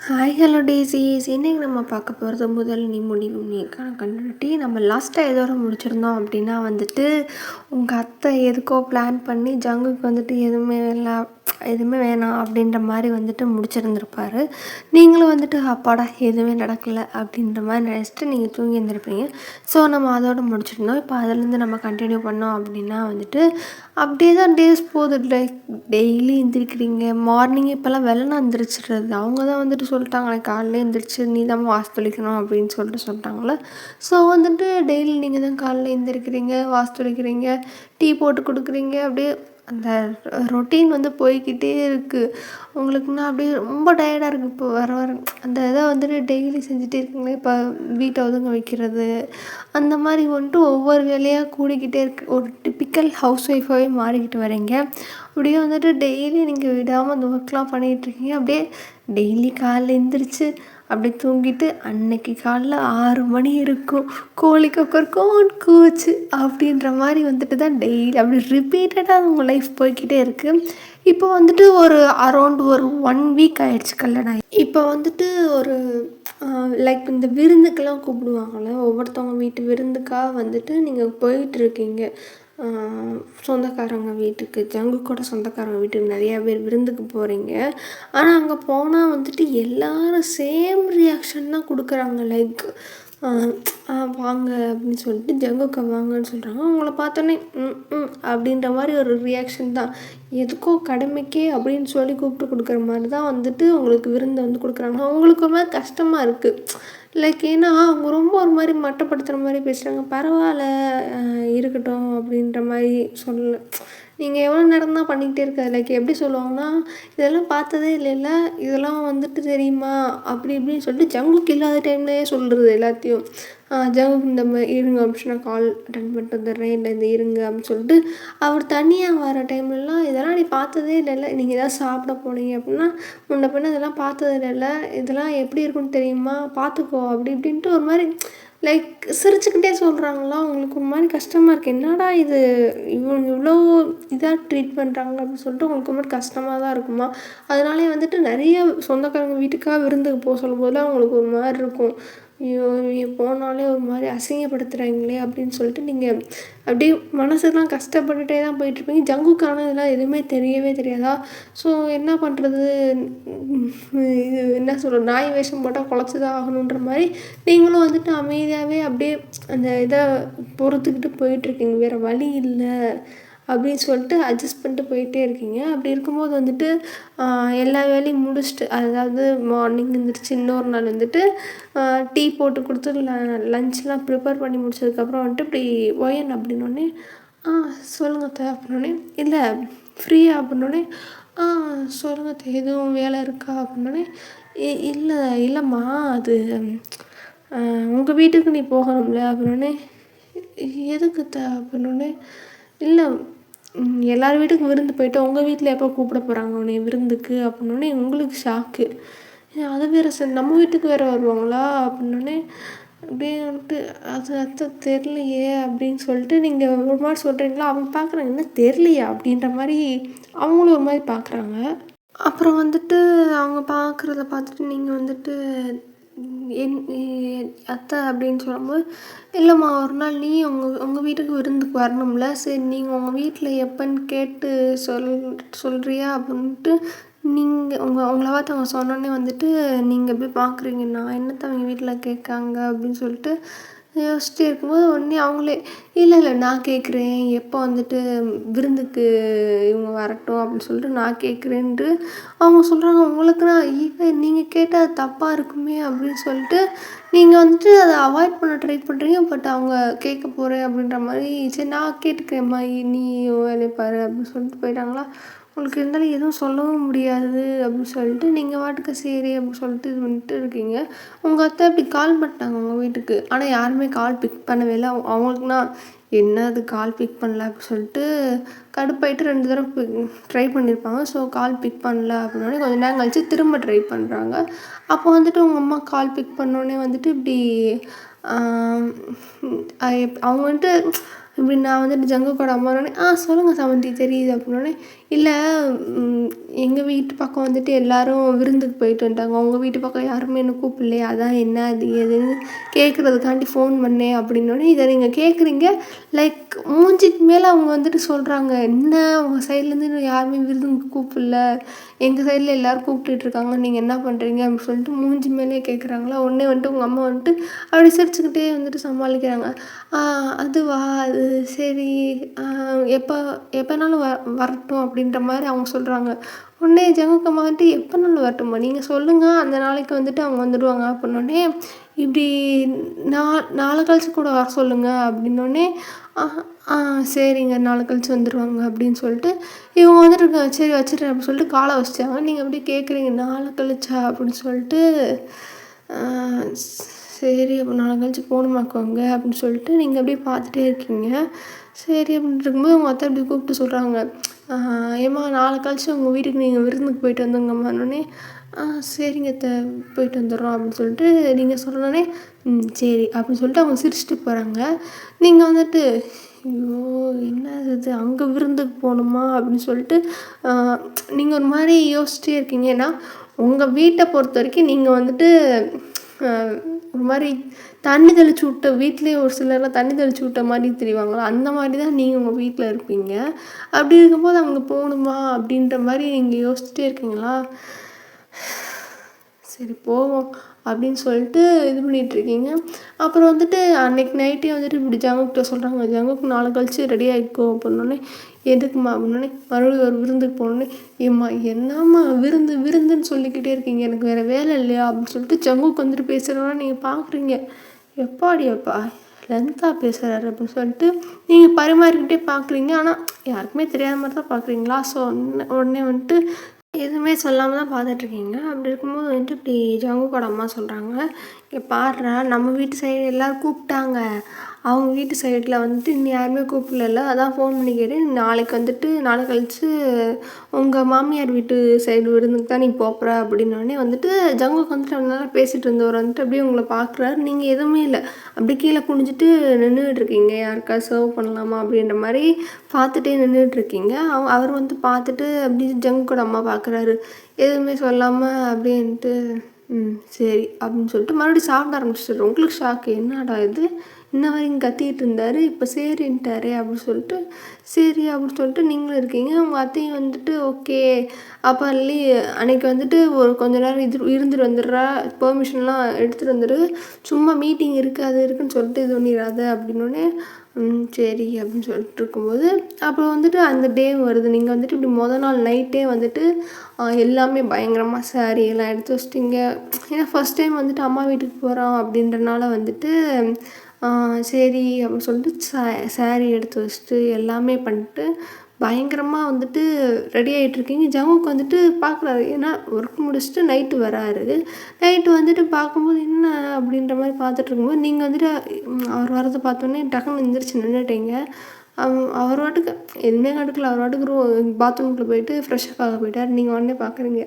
Hi hello டேஸீஸ். இன்னைக்கு நம்ம பார்க்க போகிறது முதல் நீ முடிவு நீக்கான கண்டுபிடி. நம்ம லாஸ்ட்டாக எதோட முடிச்சிருந்தோம் அப்படின்னா வந்துட்டு உங்கள் அத்தை எதுக்கோ பிளான் பண்ணி ஜங்குக்கு வந்துட்டு எதுவுமே வேணாம் அப்படின்ற மாதிரி வந்துட்டு முடிச்சிருந்துருப்பாரு. நீங்களும் வந்துட்டு அப்பாடா எதுவுமே நடக்கலை அப்படின்ற மாதிரி நினச்சிட்டு நீங்கள் தூங்கி இருந்திருப்பீங்க. ஸோ நம்ம அதோட முடிச்சிருந்தோம். இப்போ அதுலேருந்து நம்ம கண்டினியூ பண்ணோம் அப்படின்னா வந்துட்டு அப்படியே தான் டேஸ் போகுது. Like daily எந்திரிக்கிறீங்க. மார்னிங் இப்போல்லாம் வெள்ளனா எந்திரிச்சிடுறது. அவங்க தான் வந்துட்டு சொல்லிட்டாங்களே காலையில் எந்திரிச்சு நீ தான் வாசல் தெளிக்கணும் அப்படின்னு சொல்லிட்டாங்களே. ஸோ வந்துட்டு டெய்லி நீங்கள் தான் காலையில் எந்திரிக்கிறீங்க, வாசல் தெளிக்கிறீங்க, டீ போட்டு கொடுக்குறீங்க. அப்படியே அந்த ரொட்டீன் வந்து போய்க்கிட்டே இருக்குது. உங்களுக்குன்னா அப்படியே ரொம்ப டயர்டாக இருக்குது. இப்போ வர அந்த இதை வந்துட்டு டெய்லி செஞ்சுட்டே இருக்குங்களே. இப்போ வீட்டை ஒதுங்க வைக்கிறது அந்த மாதிரி வந்துட்டு ஒவ்வொரு வேலையாக கூடிக்கிட்டே இருக்குது. ஒரு டிப்பிக்கல் ஹவுஸ் ஒய்ஃபாகவே மாறிக்கிட்டு வரீங்க. அப்படியே வந்துட்டு டெய்லி நீங்கள் விடாமல் அந்த ஒர்க்லாம் பண்ணிகிட்ருக்கீங்க. அப்படியே டெய்லி காலைல எழுந்திரிச்சு அப்படியே தூங்கிட்டு அன்னைக்கு காலைல 6 மணி இருக்கும், கோழி கொக்கர்கோன்னு கூச்சு அப்படின்ற மாதிரி வந்துட்டு தான் டெய்லி அப்படி ரிப்பீட்டடாக உங்கள் லைஃப் போய்கிட்டே இருக்குது. இப்போ வந்துட்டு ஒரு அரௌண்ட் ஒரு 1 வீக் ஆகிடுச்சு கல்யாணம் ஆகி. இப்போ வந்துட்டு ஒரு லைக் இந்த விருந்துக்கெல்லாம் கூப்பிடுவாங்கள்ல, ஒவ்வொருத்தவங்க வீட்டு விருந்துக்காக வந்துட்டு நீங்கள் போயிட்டுருக்கீங்க. சொந்தக்காரங்க வீட்டுக்கு, ஜங்குக்கோட சொந்தக்காரங்க வீட்டுக்கு நிறையா பேர் விருந்துக்கு போகிறீங்க. ஆனால் அங்கே போனால் வந்துட்டு எல்லோரும் சேம் ரியாக்ஷன் தான் கொடுக்குறாங்க. லைக் வாங்க அப்படின்னு சொல்லிட்டு ஜங்குக்கா வாங்கன்னு சொல்கிறாங்க. அவங்கள பார்த்தோன்னே அப்படின்ற மாதிரி ஒரு ரியாக்ஷன் தான். எதுக்கோ கடமைக்கே அப்படின்னு சொல்லி கூப்பிட்டு கொடுக்குற மாதிரி தான் வந்துட்டு உங்களுக்கு விருந்தை வந்து கொடுக்குறாங்க. அவங்களுக்கு ஒரு மாதிரி கஷ்டமாக இருக்குது. லைக் ஏன்னா அவங்க ரொம்ப ஒரு மாதிரி மட்டப்படுத்துகிற மாதிரி பேசுகிறாங்க. பரவாயில்ல இருக்கட்டும் அப்படின்ற மாதிரி நீங்கள் எவ்வளோ நேரம் தான் பண்ணிக்கிட்டே இருக்காது. லைக் எப்படி சொல்லுவாங்கன்னா, இதெல்லாம் பார்த்ததே இல்லைல்ல, இதெல்லாம் வந்துட்டு தெரியுமா அப்படி இப்படின்னு சொல்லிட்டு ஜங்குக்கு இல்லாத டைம்லேயே சொல்கிறது எல்லாத்தையும். ஜங்குக்கு இந்த மாதிரி இருங்க அப்படின்னு நான் கால் அட்டன் பண்ணிட்டு வந்துடுறேன், இல்லை இந்த இருங்க அப்படின்னு சொல்லிட்டு அவர் தனியாக வர டைம்லலாம் இதெல்லாம் நீ பார்த்ததே இல்லைல்ல, நீங்கள் எதாவது சாப்பிட போனீங்க அப்படின்னா முன்ன பின்ன இதெல்லாம் பார்த்தது இல்லைல்ல, இதெல்லாம் எப்படி இருக்குன்னு தெரியுமா பார்த்துக்கோ அப்படி இப்படின்ட்டு ஒரு மாதிரி லைக் சிரிச்சுக்கிட்டே சொல்கிறாங்களா. உங்களுக்கு ஒரு மாதிரி கஷ்டமாக இருக்குது. என்னடா இது இவங்க இவ்வளோ இதாக ட்ரீட் பண்ணுறாங்க அப்படின்னு சொல்லிட்டு உங்களுக்கு ஒரு மாதிரி கஷ்டமாக தான் இருக்குமா. அதனாலே வந்துட்டு நிறைய சொந்தக்காரங்க வீட்டுக்காக விருந்துக்கு போக சொல்லும்போதுலாம் அவங்களுக்கு ஒரு மாதிரி இருக்கும். ஐயோ இவங்க போனாலே ஒரு மாதிரி அசிங்கப்படுத்துகிறாங்களே அப்படின்னு சொல்லிட்டு நீங்கள் அப்படியே மனசுலாம் கஷ்டப்பட்டுட்டே தான் போயிட்டுருப்பீங்க. ஜங்குக்கான இதெல்லாம் எதுவுமே தெரியவே தெரியாதா. ஸோ என்ன பண்ணுறது, இது என்ன சொல்கிறது, நாய் வேஷம் போட்டால் குலைச்சி தான் ஆகணுன்ற மாதிரி நீங்களும் வந்துட்டு அமைதியாகவே அப்படியே அந்த இதை பொறுத்துக்கிட்டு போயிட்டுருக்கீங்க. வேறு வழி இல்லை அப்படின்னு சொல்லிட்டு அட்ஜஸ்ட் பண்ணிட்டு போயிட்டே இருக்கீங்க. அப்படி இருக்கும்போது வந்துட்டு எல்லா வேலையும் முடிச்சுட்டு, அதாவது மார்னிங் எழுந்திரிச்சு இன்னொரு நாள் வந்துட்டு டீ போட்டு கொடுத்து லஞ்ச்லாம் ப்ரிப்பேர் பண்ணி முடிச்சதுக்கப்புறம் வந்துட்டு இப்படி ஒயன் அப்படின்னோடனே சொல்லுங்க அத்தை அப்படின்னோடனே, இல்லை ஃப்ரீயா அப்படின்னோடனே சொல்லுங்க அத்தை எதுவும் வேலை இருக்கா அப்படின்னோடனே, இல்லைம்மா அது உங்கள் வீட்டுக்கு நீ போகணும்ல அப்படின்னோடனே, எதுக்கு அத்தை அப்படின்னோடனே, இல்லை எல்லார் வீட்டுக்கும் விருந்து போயிட்டு உங்கள் வீட்டில் எப்போ கூப்பிட போகிறாங்க உன்னை விருந்துக்கு அப்படின்னோடனே உங்களுக்கு ஷாக்கு. அது வேறு நம்ம வீட்டுக்கு வேறு வருவாங்களா அப்படின்னோடனே, அப்படியே வந்துட்டு அது அத்தை தெரிலையே அப்படின்னு சொல்லிட்டு நீங்கள் ஒரு மாதிரி சொல்கிறீங்களா. அவங்க பார்க்குறாங்க என்ன தெரிலையா அப்படின்ற மாதிரி அவங்களும் ஒரு மாதிரி பார்க்குறாங்க. அப்புறம் வந்துட்டு அவங்க பார்க்குறத பார்த்துட்டு நீங்கள் வந்துட்டு அத்தை அப்படின்னு சொல்லும்போது, இல்லைம்மா ஒரு நாள் நீ உங்கள் வீட்டுக்கு விருந்துக்கு வரணும்ல, சரி நீங்கள் உங்கள் வீட்டில் எப்போன்னு கேட்டு சொல்கிறியா அப்படின்ட்டு உங்களை பார்த்து அவங்க சொன்னோன்னே வந்துட்டு நீங்கள் எப்படி பார்க்குறீங்க, நான் என்னத்தை அவங்க வீட்டில் கேட்காங்க அப்படின்னு சொல்லிட்டு யோசிச்சுட்டே இருக்கும்போது உடனே அவங்களே, இல்லை நான் கேட்குறேன் எப்போ வந்துட்டு விருந்துக்கு இவங்க வரட்டும் அப்படின்னு சொல்லிட்டு நான் கேட்குறேன்ட்டு அவங்க சொல்கிறாங்க. உங்களுக்குன்னா நீங்கள் கேட்டால் அது தப்பாக இருக்குமே அப்படின்னு சொல்லிட்டு நீங்கள் வந்துட்டு அதை அவாய்ட் பண்ண ட்ரை பண்ணுறீங்க. பட் அவங்க கேட்க போகிறேன் அப்படின்ற மாதிரி, சரி நான் கேட்டுக்கிறேம்மா நீ வேலையை பாரு அப்படின்னு சொல்லிட்டு போயிட்டாங்களா. உங்களுக்கு இருந்தாலும் எதுவும் சொல்லவும் முடியாது அப்படின்னு சொல்லிட்டு நீங்கள் பாட்டுக்கு சரி அப்படின்னு சொல்லிட்டு இது பண்ணிட்டு இருக்கீங்க. உங்கள் அத்தை அப்படி கால் பண்ணிட்டாங்க உங்கள் வீட்டுக்கு. ஆனால் யாருமே கால் பிக் பண்ணவே இல்லை. அவங்களுக்குன்னா என்ன அது கால் பிக் பண்ணல அப்படின்னு சொல்லிட்டு கடுப்பாயிட்டு 2 தடவை ட்ரை பண்ணியிருப்பாங்க. ஸோ கால் பிக் பண்ணல அப்படின்னோடனே கொஞ்சம் நேரம் கழிச்சு திரும்ப ட்ரை பண்ணுறாங்க. அப்போ வந்துட்டு உங்கள் அம்மா கால் பிக் பண்ணோடனே வந்துட்டு இப்படி அவங்க வந்துட்டு இப்படி நான் வந்துட்டு ஜங்குக்கோட அம்மானோடனே சொல்லுங்கள் சமந்தி தெரியுது அப்படின்னோடனே, இல்லை எங்கள் வீட்டு பக்கம் வந்துட்டு எல்லாரும் விருந்துக்கு போயிட்டு வந்துட்டாங்க, உங்கள் வீட்டு பக்கம் யாருமே என்ன கூப்பிடலையே, அதான் என்ன அது ஏதுன்னு கேட்குறதுக்காண்டி ஃபோன் பண்ணேன் அப்படின்னோடனே, இதை நீங்கள் கேட்குறீங்க லைக் மூஞ்சிக்கு மேலே அவங்க வந்துட்டு சொல்கிறாங்க, என்ன உங்கள் சைட்லேருந்து இன்னும் யாருமே விருந்துக்கு கூப்பிடல, எங்கள் சைடில் எல்லோரும் கூப்பிட்டுட்டு இருக்காங்க, நீங்கள் என்ன பண்ணுறீங்க அப்படின்னு சொல்லிட்டு மூஞ்சி மேலே கேட்குறாங்களா. உடனே வந்துட்டு உங்கள் அம்மா வந்துட்டு அப்படி சிரிச்சுக்கிட்டே வந்துட்டு சமாளிக்கிறாங்க. அதுவா அது சரி, எப்போனாலும் வரட்டும் அப்படின்ற மாதிரி அவங்க சொல்கிறாங்க. உடனே ஜமுக்கம்மா வந்துட்டு எப்போனாலும் வரட்டுமா, நீங்கள் சொல்லுங்கள் அந்த நாளைக்கு வந்துட்டு அவங்க வந்துடுவாங்க அப்படின்னோடனே, இப்படி நாளை கழிச்சு கூட வர சொல்லுங்கள் அப்படின்னோடனே, சரிங்க நாளை கழிச்சு வந்துடுவாங்க அப்படின்னு சொல்லிட்டு இவங்க வந்துட்டு சரி வச்சிடுறேன் அப்படின்னு சொல்லிட்டு காலை வச்சிட்டாங்க. நீங்கள் அப்படியே கேட்குறீங்க நாளை கழிச்சா அப்படின்னு சொல்லிட்டு, சரி அப்போ நாளை கழிச்சு போகணுமாக்குவாங்க அப்படின்னு சொல்லிட்டு நீங்கள் அப்படியே பார்த்துட்டே இருக்கீங்க. சரி அப்படின்ட்டு இருக்கும்போது உங்கள் அத்தை அப்படி கூப்பிட்டு சொல்கிறாங்க, ஏம்மா நாளை கழிச்சு உங்கள் வீட்டுக்கு நீங்கள் விருந்துக்கு போயிட்டு வந்தோங்கம்மானோடனே, சரிங்க அத்தை போயிட்டு வந்துடுறோம் அப்படின்னு சொல்லிட்டு நீங்கள் சொன்னோடனே, சரி அப்படின்னு சொல்லிட்டு அவங்க சிரிச்சுட்டு போகிறாங்க. நீங்கள் வந்துட்டு ஐயோ என்ன இது அங்கே விருந்துக்கு போகணுமா அப்படின்னு சொல்லிட்டு நீங்கள் ஒரு மாதிரி யோசிச்சிட்டே இருக்கீங்க. ஏன்னா உங்கள் வீட்டை பொறுத்த வரைக்கும் நீங்கள் வந்துட்டு ஒரு மாதிரி தண்ணி தெளிச்சு விட்ட வீட்லேயே ஒரு சிலர்லாம் தண்ணி தெளிச்சு விட்ட மாதிரி தெரிவாங்களா, அந்த மாதிரி தான் நீங்கள் உங்கள் வீட்டில் இருப்பீங்க. அப்படி இருக்கும்போது அங்கே போகணுமா அப்படின்ற மாதிரி நீங்கள் யோசிச்சுட்டே இருக்கீங்களா. சரி போவோம் அப்படின்னு சொல்லிட்டு இது பண்ணிகிட்ருக்கீங்க. அப்புறம் வந்துட்டு அன்றைக்கி நைட்டே வந்துட்டு இப்படி ஜங்குக்கிட்ட சொல்கிறாங்க, ஜங்குக்கு நாளை கழிச்சு ரெடி ஆகிக்கோ அப்படின்னோடனே, எதுக்குமா அப்படின்னோடனே, மறுபடியும் ஒரு விருந்துக்கு போனோடனே, ஏம்மா என்னம்மா விருந்துன்னு சொல்லிக்கிட்டே இருக்கீங்க, எனக்கு வேறு வேலை இல்லையா அப்படின்னு சொல்லிட்டு ஜங்குக்கு வந்துட்டு பேசுகிறோன்னா நீங்கள் பார்க்குறீங்க, எப்பா லென்த்தாக பேசுகிறாரு அப்படின்னு சொல்லிட்டு நீங்கள் பரிமாறிக்கிட்டே பார்க்குறீங்க. ஆனால் யாருக்குமே தெரியாத மாதிரி தான் பார்க்குறீங்களா. ஸோ உடனே வந்துட்டு எதுவுமே சொல்லாமல் தான் பார்த்துட்ருக்கீங்க. அப்படி இருக்கும்போது வந்துட்டு இப்படி ஜங்குக்கோட அம்மா சொல்கிறாங்க, இங்கே பாருடா நம்ம வீட்டு சைடு எல்லோரும் கூப்பிட்டாங்க, அவங்க வீட்டு சைடில் வந்துட்டு இன்னும் யாருமே கூப்பிடல, அதான் ஃபோன் பண்ணி கேட்டேன், நாளைக்கு வந்துட்டு நாளை கழிச்சு உங்கள் மாமியார் வீட்டு சைடு விருந்துக்கு தான் நீ போகிற அப்படின்னோடனே வந்துட்டு ஜங்குக்கு வந்துட்டு அந்த நேரம் பேசிகிட்டு இருந்தவர் வந்துட்டு அப்படியே உங்களை பார்க்குறாரு. நீங்கள் எதுவுமே இல்லை, அப்படி கீழே குனிஞ்சிட்டு நின்றுட்டுருக்கீங்க, யாருக்கா சர்வ் பண்ணலாமா அப்படின்ற மாதிரி பார்த்துட்டே நின்றுட்டுருக்கீங்க. அவர் வந்து பார்த்துட்டு அப்படி ஜங்குக்கோட அம்மா பார்க்குறாரு, எதுவுமே சொல்லாமல் அப்படின்ட்டு சரி அப்படின்னு சொல்லிட்டு மறுபடியும் சாப்பிட ஆரம்பிச்சிட்டாரு. உங்களுக்கு ஷாக்கு, என்னடா இது இன்ன வரைக்கும் கத்திக்கிட்டு இருந்தார், இப்போ சரின்ட்டாரே அப்படின்னு சொல்லிட்டு, சரி அப்படின்னு சொல்லிட்டு நீங்களும் இருக்கீங்க. உங்கள் அத்தையும் வந்துட்டு ஓகே அப்போ அன்றைக்கி வந்துட்டு ஒரு கொஞ்ச நேரம் இருந்துட்டு வந்துடுறா, பெர்மிஷன்லாம் எடுத்துகிட்டு வந்துடு, சும்மா மீட்டிங் இருக்குது அது இருக்குதுன்னு சொல்லிட்டு இது பண்ணிடாத அப்படின்னோடனே, சரி அப்படின்னு சொல்லிட்டு இருக்கும்போது அப்புறம் வந்துட்டு அந்த டே வருது. நீங்கள் வந்துட்டு இப்படி நாள் நைட்டே வந்துட்டு எல்லாமே பயங்கரமாக சாரீ எல்லாம் எடுத்து வச்சிட்டிங்க. ஏன்னா ஃபஸ்ட் டைம் வந்துட்டு அம்மா வீட்டுக்கு போகிறோம் அப்படின்றனால வந்துட்டு சரி அப்படின்னு சொல்லிட்டு சாரீ எடுத்து வச்சுட்டு எல்லாமே பண்ணிட்டு பயங்கரமாக வந்துட்டு ரெடி ஆகிட்ருக்கீங்க. ஜங்குக்கு வந்துட்டு பார்க்குறாரு, ஏன்னா ஒர்க் முடிச்சுட்டு நைட்டு வராரு. நைட்டு வந்துட்டு பார்க்கும்போது என்ன அப்படின்ற மாதிரி பார்த்துட்ருக்கும்போது நீங்கள் வந்துட்டு அவர் வரதை பார்த்தோன்னே டக்குன்னு எழுந்திரிச்சு நின்றுட்டீங்க. அவர் வாட்டுக்கு எதுவுமே கண்டுக்கல, அவர் வாட்டுக்கு பாத்ரூம்குள்ளே போயிட்டு ஃப்ரெஷ்ஷப் ஆக போயிட்டார். நீங்கள் உடனே பார்க்குறீங்க,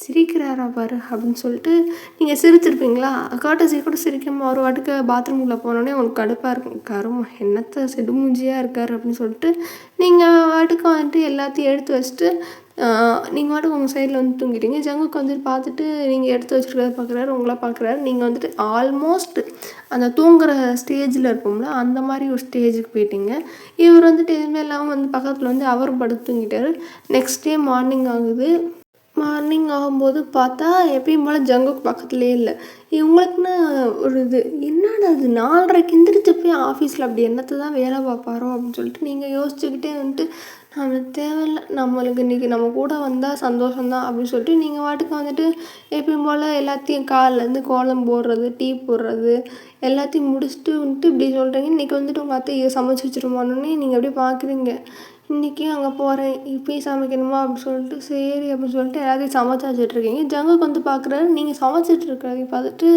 சிரிக்கிறாரா பாரு அப்படின்னு சொல்லிட்டு நீங்கள் சிரிச்சிருப்பீங்களா, காட்டசி கூட சிரிக்காமல் அவர் வாட்டுக்கு பாத்ரூம்குள்ளே போனோடனே உங்களுக்கு கடுப்பாக இருக்கும், கரும என்னத்தை செடுமூஞ்சியாக இருக்கார் அப்படின்னு சொல்லிட்டு நீங்கள் வாட்டுக்கு வந்துட்டு எல்லாத்தையும் எடுத்து வச்சுட்டு நீங்கள் வாட்டுக்கு உங்கள் சைடில் வந்து தூங்கிட்டீங்க. ஜங்குக்கு வந்துட்டு பார்த்துட்டு நீங்கள் எடுத்து வச்சுருக்கிறத பார்க்குறாரு, உங்களை பார்க்குறாரு. நீங்கள் வந்துட்டு ஆல்மோஸ்ட் அந்த தூங்குகிற ஸ்டேஜில் இருப்போம்ல அந்த மாதிரி ஒரு ஸ்டேஜுக்கு போயிட்டீங்க. இவர் வந்துட்டு எதுவுமே இல்லாமல் வந்து பக்கத்தில் வந்து அவரும் படுத்து தூங்கிட்டார். நெக்ஸ்ட் டே மார்னிங் ஆகுது. மார்னிங் ஆகும்போது பார்த்தா எப்பயும் போல் ஜங்குக்கு பக்கத்துலேயே இல்லை. இவங்களுக்குன்னு ஒரு இது, என்னடா அது 4:30க்கு எந்திரிச்சு போய் ஆஃபீஸில் அப்படி என்னத்தை தான் வேலை பார்ப்பாரோ அப்படின்னு சொல்லிட்டு நீங்கள் யோசிச்சுக்கிட்டே வந்துட்டு, நம்மளுக்கு தேவையில்லை, நம்மளுக்கு இன்றைக்கி நம்ம கூட வந்தால் சந்தோஷம்தான் அப்படின்னு சொல்லிட்டு நீங்கள் வாட்டுக்கு வந்துட்டு எப்பயும் போல் எல்லாத்தையும் காலிலேருந்து கோலம் போடுறது, டீ போடுறது எல்லாத்தையும் முடிச்சுட்டு வந்துட்டு இப்படி சொல்கிறீங்க. இன்றைக்கி வந்துட்டு உங்கள் அத்தை இதை சமைச்சி வச்சுருமானோடனே நீங்கள் அப்படியே பார்க்குறீங்க, இன்றைக்கி அங்கே போகிறேன் இப்போயும் சமைக்கணுமா அப்படின்னு சொல்லிட்டு, சரி அப்படின்னு சொல்லிட்டு எல்லாத்தையும் சமைச்சு வச்சுட்ருக்கீங்க. ஜங்குக்கு வந்து பார்க்குறாரு, நீங்கள் சமைச்சிட்ருக்கிறதையும் பார்த்துட்டு,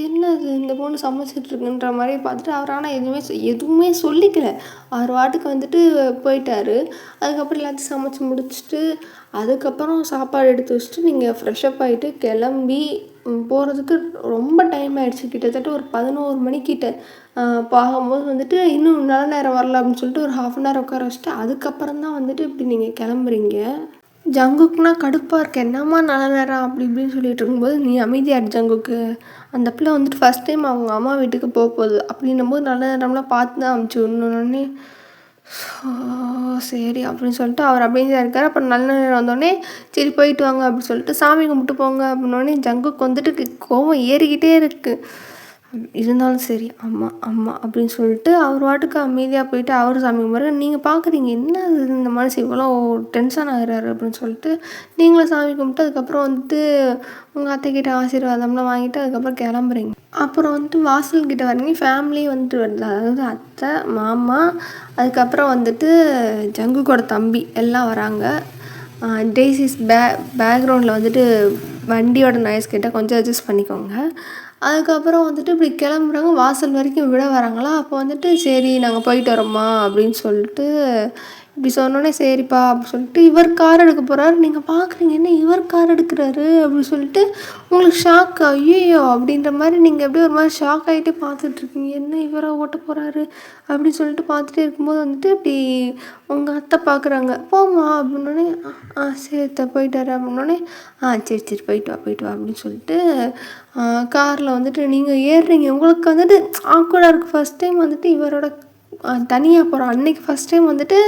என்னது இந்த பொண்ணு சமைச்சிட்ருக்குன்ற மாரி பார்த்துட்டு அவர் ஆனால் எதுவுமே சொல்லிக்கல. அவர் பாட்டுக்கு வந்துட்டு போயிட்டாரு. அதுக்கப்புறம் எல்லாத்தையும் சமைச்சு முடிச்சுட்டு, அதுக்கப்புறம் சாப்பாடு எடுத்து வச்சுட்டு நீங்கள் ஃப்ரெஷ்அப் ஆகிட்டு கிளம்பி போகிறதுக்கு ரொம்ப டைம் ஆகிடுச்சு. கிட்டத்தட்ட ஒரு 11 மணிக்கிட்ட பார்க்கும்போது வந்துட்டு இன்னும் நல்ல நேரம் வரல அப்படின்னு சொல்லிட்டு ஒரு 1/2 அன் ஹவர் உட்கார வச்சுட்டு அதுக்கப்புறம் தான் வந்துட்டு இப்படி நீங்கள் கிளம்புறீங்க. ஜங்குக்குனா கடுப்பாக இருக்கு. என்னம்மா நல்ல நேரம் அப்படி இப்படின்னு சொல்லிட்டு இருக்கும்போது, நீ அமைதியாரு ஜங்குக்கு. அந்த பிள்ளை வந்துட்டு ஃபஸ்ட் டைம் அவங்க அம்மா வீட்டுக்கு போகுது. அப்படின்னும்போது நல்ல நேரம்லாம் பார்த்து தான் அமுச்சு விடணுன்னே, சரி அப்படின்னு சொல்லிட்டு அவர் அமைதியாக இருக்கார். அப்புறம் நல்ல நேரம் வந்தோடனே சரி போயிட்டு வாங்க அப்படின்னு சொல்லிட்டு சாமி கும்பிட்டு போங்க அப்படின்னோடனே ஜங்குக்கு வந்துட்டு கோவம் ஏறிக்கிட்டே இருக்குது. இருந்தாலும் சரி அம்மா அம்மா அப்படின்னு சொல்லிட்டு அவர் பாட்டுக்கு அமைதியாக போயிட்டு அவர் சாமி கும்பிட்றாரு. நீங்கள் பார்க்குறீங்க என்ன இது இந்த மனுஷன் இவ்வளோ டென்ஷன் ஆகுறாரு அப்படின்னு சொல்லிட்டு நீங்களும் சாமி கும்பிட்டு அதுக்கப்புறம் வந்துட்டு உங்கள் அத்தைக்கிட்ட ஆசீர்வாதம்லாம் வாங்கிட்டு அதுக்கப்புறம் கிளம்புறீங்க. அப்புறம் வந்துட்டு வாசல்கிட்ட வரீங்க. ஃபேமிலி வந்துட்டு வருது. அதாவது அத்தை, மாமா, அதுக்கப்புறம் வந்துட்டு ஜங்குக்கோட தம்பி எல்லாம் வராங்க. டெய்ஸிஸ் பேக்ரவுண்டில் வந்துட்டு வண்டியோட நாய்ஸ் கிட்ட கொஞ்சம் அட்ஜஸ்ட் பண்ணிக்கோங்க. அதுக்கப்புறம் வந்துட்டு இப்படி கிளம்புறாங்க. வாசல் வரைக்கும் விட வராங்களா, அப்போ வந்துட்டு சரி நாங்கள் போயிட்டு வரோம்மா அப்படின்னு சொல்லிட்டு இப்படி சொன்னோடனே சரிப்பா அப்படின்னு சொல்லிட்டு இவர் கார் எடுக்க போகிறாரு. நீங்கள் பார்க்குறீங்க என்ன இவர் கார் எடுக்கிறாரு அப்படின்னு சொல்லிட்டு உங்களுக்கு ஷாக். ஐயோ அப்படின்ற மாதிரி நீங்கள் அப்படியே ஒரு மாதிரி ஷாக் ஆகிட்டே பார்த்துட்ருக்கீங்க. என்ன இவரை ஓட்ட போகிறாரு அப்படின்னு சொல்லிட்டு பார்த்துட்டே இருக்கும்போது வந்துட்டு இப்படி உங்கள் அத்தை பார்க்குறாங்க. போம்மா அப்படின்னோடனே சரி அத்தை போயிட்டாரு அப்படின்னோடனே சரி சரி போயிட்டு வா அப்படின்னு சொல்லிட்டு காரில் வந்துட்டு நீங்கள் ஏறுறீங்க. உங்களுக்கு வந்துட்டு ஆக்வர்டாக இருக்குது. ஃபஸ்ட் டைம் வந்துட்டு இவரோட தனியாக போகிறோம். அன்றைக்கி ஃபஸ்ட் டைம் வந்துட்டு